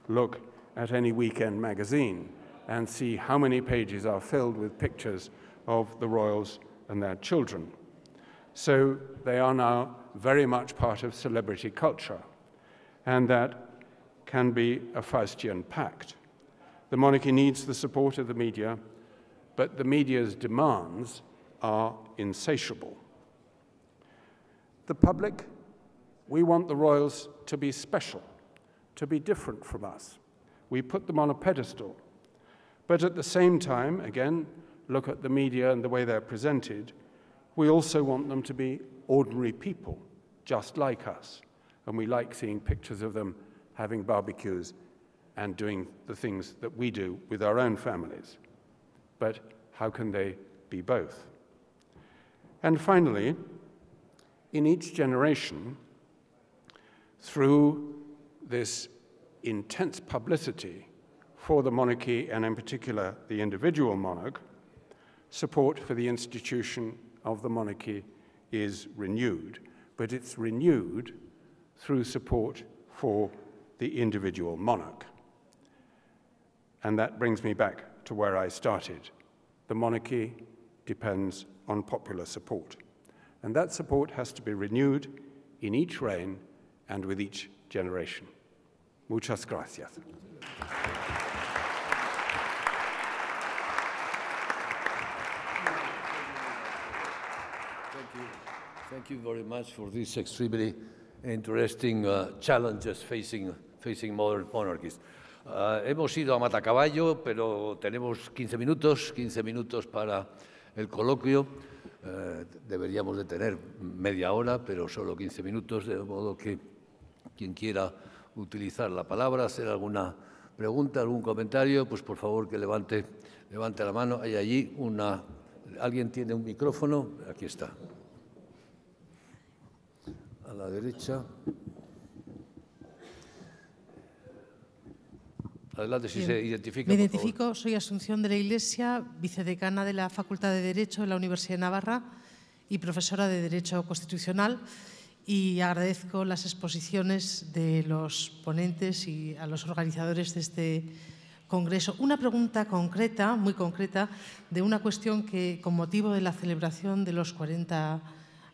Look at any weekend magazine and see how many pages are filled with pictures of the royals and their children. So they are now very much part of celebrity culture, and that can be a Faustian pact. The monarchy needs the support of the media, but the media's demands are insatiable. The public, we want the royals to be special, to be different from us. We put them on a pedestal. But at the same time, again, look at the media and the way they're presented, we also want them to be ordinary people, just like us. And we like seeing pictures of them having barbecues and doing the things that we do with our own families. But how can they be both? And finally, in each generation, through this intense publicity for the monarchy, and in particular the individual monarch, support for the institution of the monarchy is renewed, but it's renewed through support for the individual monarch. And that brings me back to where I started. The monarchy depends on popular support, and that support has to be renewed in each reign and with each generation. Muchas gracias. Thank you very much for these extremely interesting challenges facing modern monarchies. Hemos ido a matacaballo, pero tenemos 15 minutos para el coloquio. Deberíamos de tener media hora, pero solo 15 minutos, de modo que quien quiera utilizar la palabra, hacer alguna pregunta, algún comentario, pues por favor que levante la mano. Hay allí ¿alguien tiene un micrófono? Aquí está. A la derecha. Adelante, si se identifica. Me identifico, soy Asunción de la Iglesia, vicedecana de la Facultad de Derecho de la Universidad de Navarra y profesora de Derecho Constitucional, y agradezco las exposiciones de los ponentes y a los organizadores de este congreso. Una pregunta concreta, muy concreta, de una cuestión que, con motivo de la celebración de los 40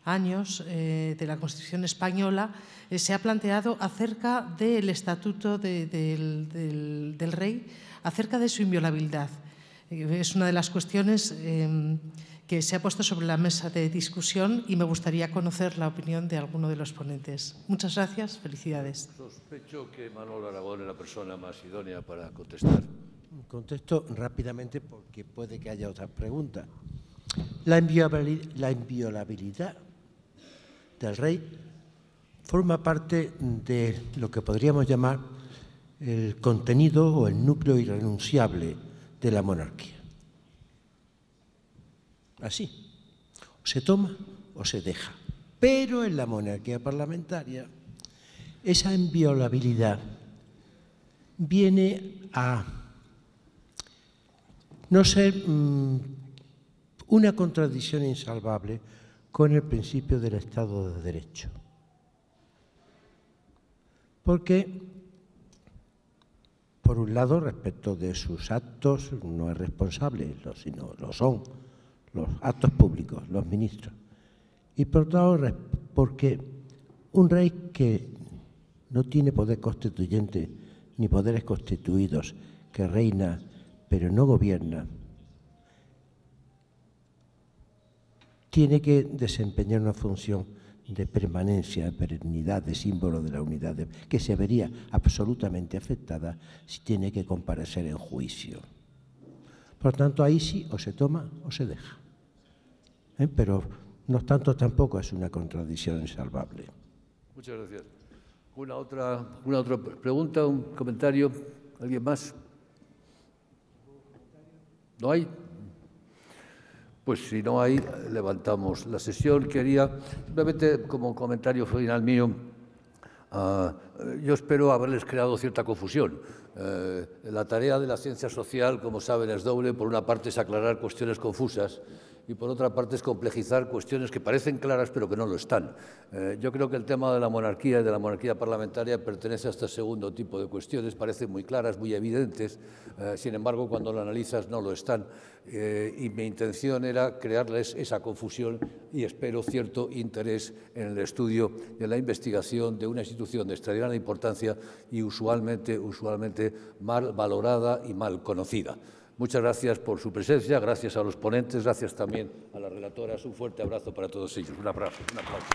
años de la Constitución española, se ha planteado acerca del estatuto del rey, acerca de su inviolabilidad. Es una de las cuestiones que se ha puesto sobre la mesa de discusión y me gustaría conocer la opinión de alguno de los ponentes. Muchas gracias, felicidades. Sospecho que Manuel Aragón es la persona más idónea para contestar. Contesto rápidamente porque puede que haya otras preguntas. La inviolabilidad del rey forma parte de lo que podríamos llamar el contenido o el núcleo irrenunciable de la monarquía. Así, o se toma o se deja. Pero en la monarquía parlamentaria, esa inviolabilidad viene a no ser una contradicción insalvable con el principio del Estado de Derecho. Porque, por un lado, respecto de sus actos, no es responsable, sino lo son los actos públicos, los ministros. Y por otro lado, porque un rey que no tiene poder constituyente ni poderes constituidos, que reina pero no gobierna, tiene que desempeñar una función de permanencia, de perennidad, de símbolo de la unidad, que se vería absolutamente afectada si tiene que comparecer en juicio. Por tanto, ahí sí o se toma o se deja. Pero no obstante, tampoco es una contradicción insalvable. Muchas gracias. ¿Una otra pregunta, un comentario? ¿Alguien más? ¿No hay? Pues si no hay, levantamos la sesión. Quería, simplemente como comentario final mío, yo espero haberles creado cierta confusión. La tarea de la ciencia social, como saben, es doble. Por una parte es aclarar cuestiones confusas y por otra parte es complejizar cuestiones que parecen claras pero que no lo están. Yo creo que el tema de la monarquía y de la monarquía parlamentaria pertenece a este segundo tipo de cuestiones, parecen muy claras, muy evidentes, sin embargo cuando lo analizas no lo están, y mi intención era crearles esa confusión y espero cierto interés en el estudio y en la investigación de una institución de extraordinaria importancia y usualmente mal valorada y mal conocida. Muchas gracias por su presencia, gracias a los ponentes, gracias también a las relatoras. Un fuerte abrazo para todos ellos. Un abrazo. Un aplauso.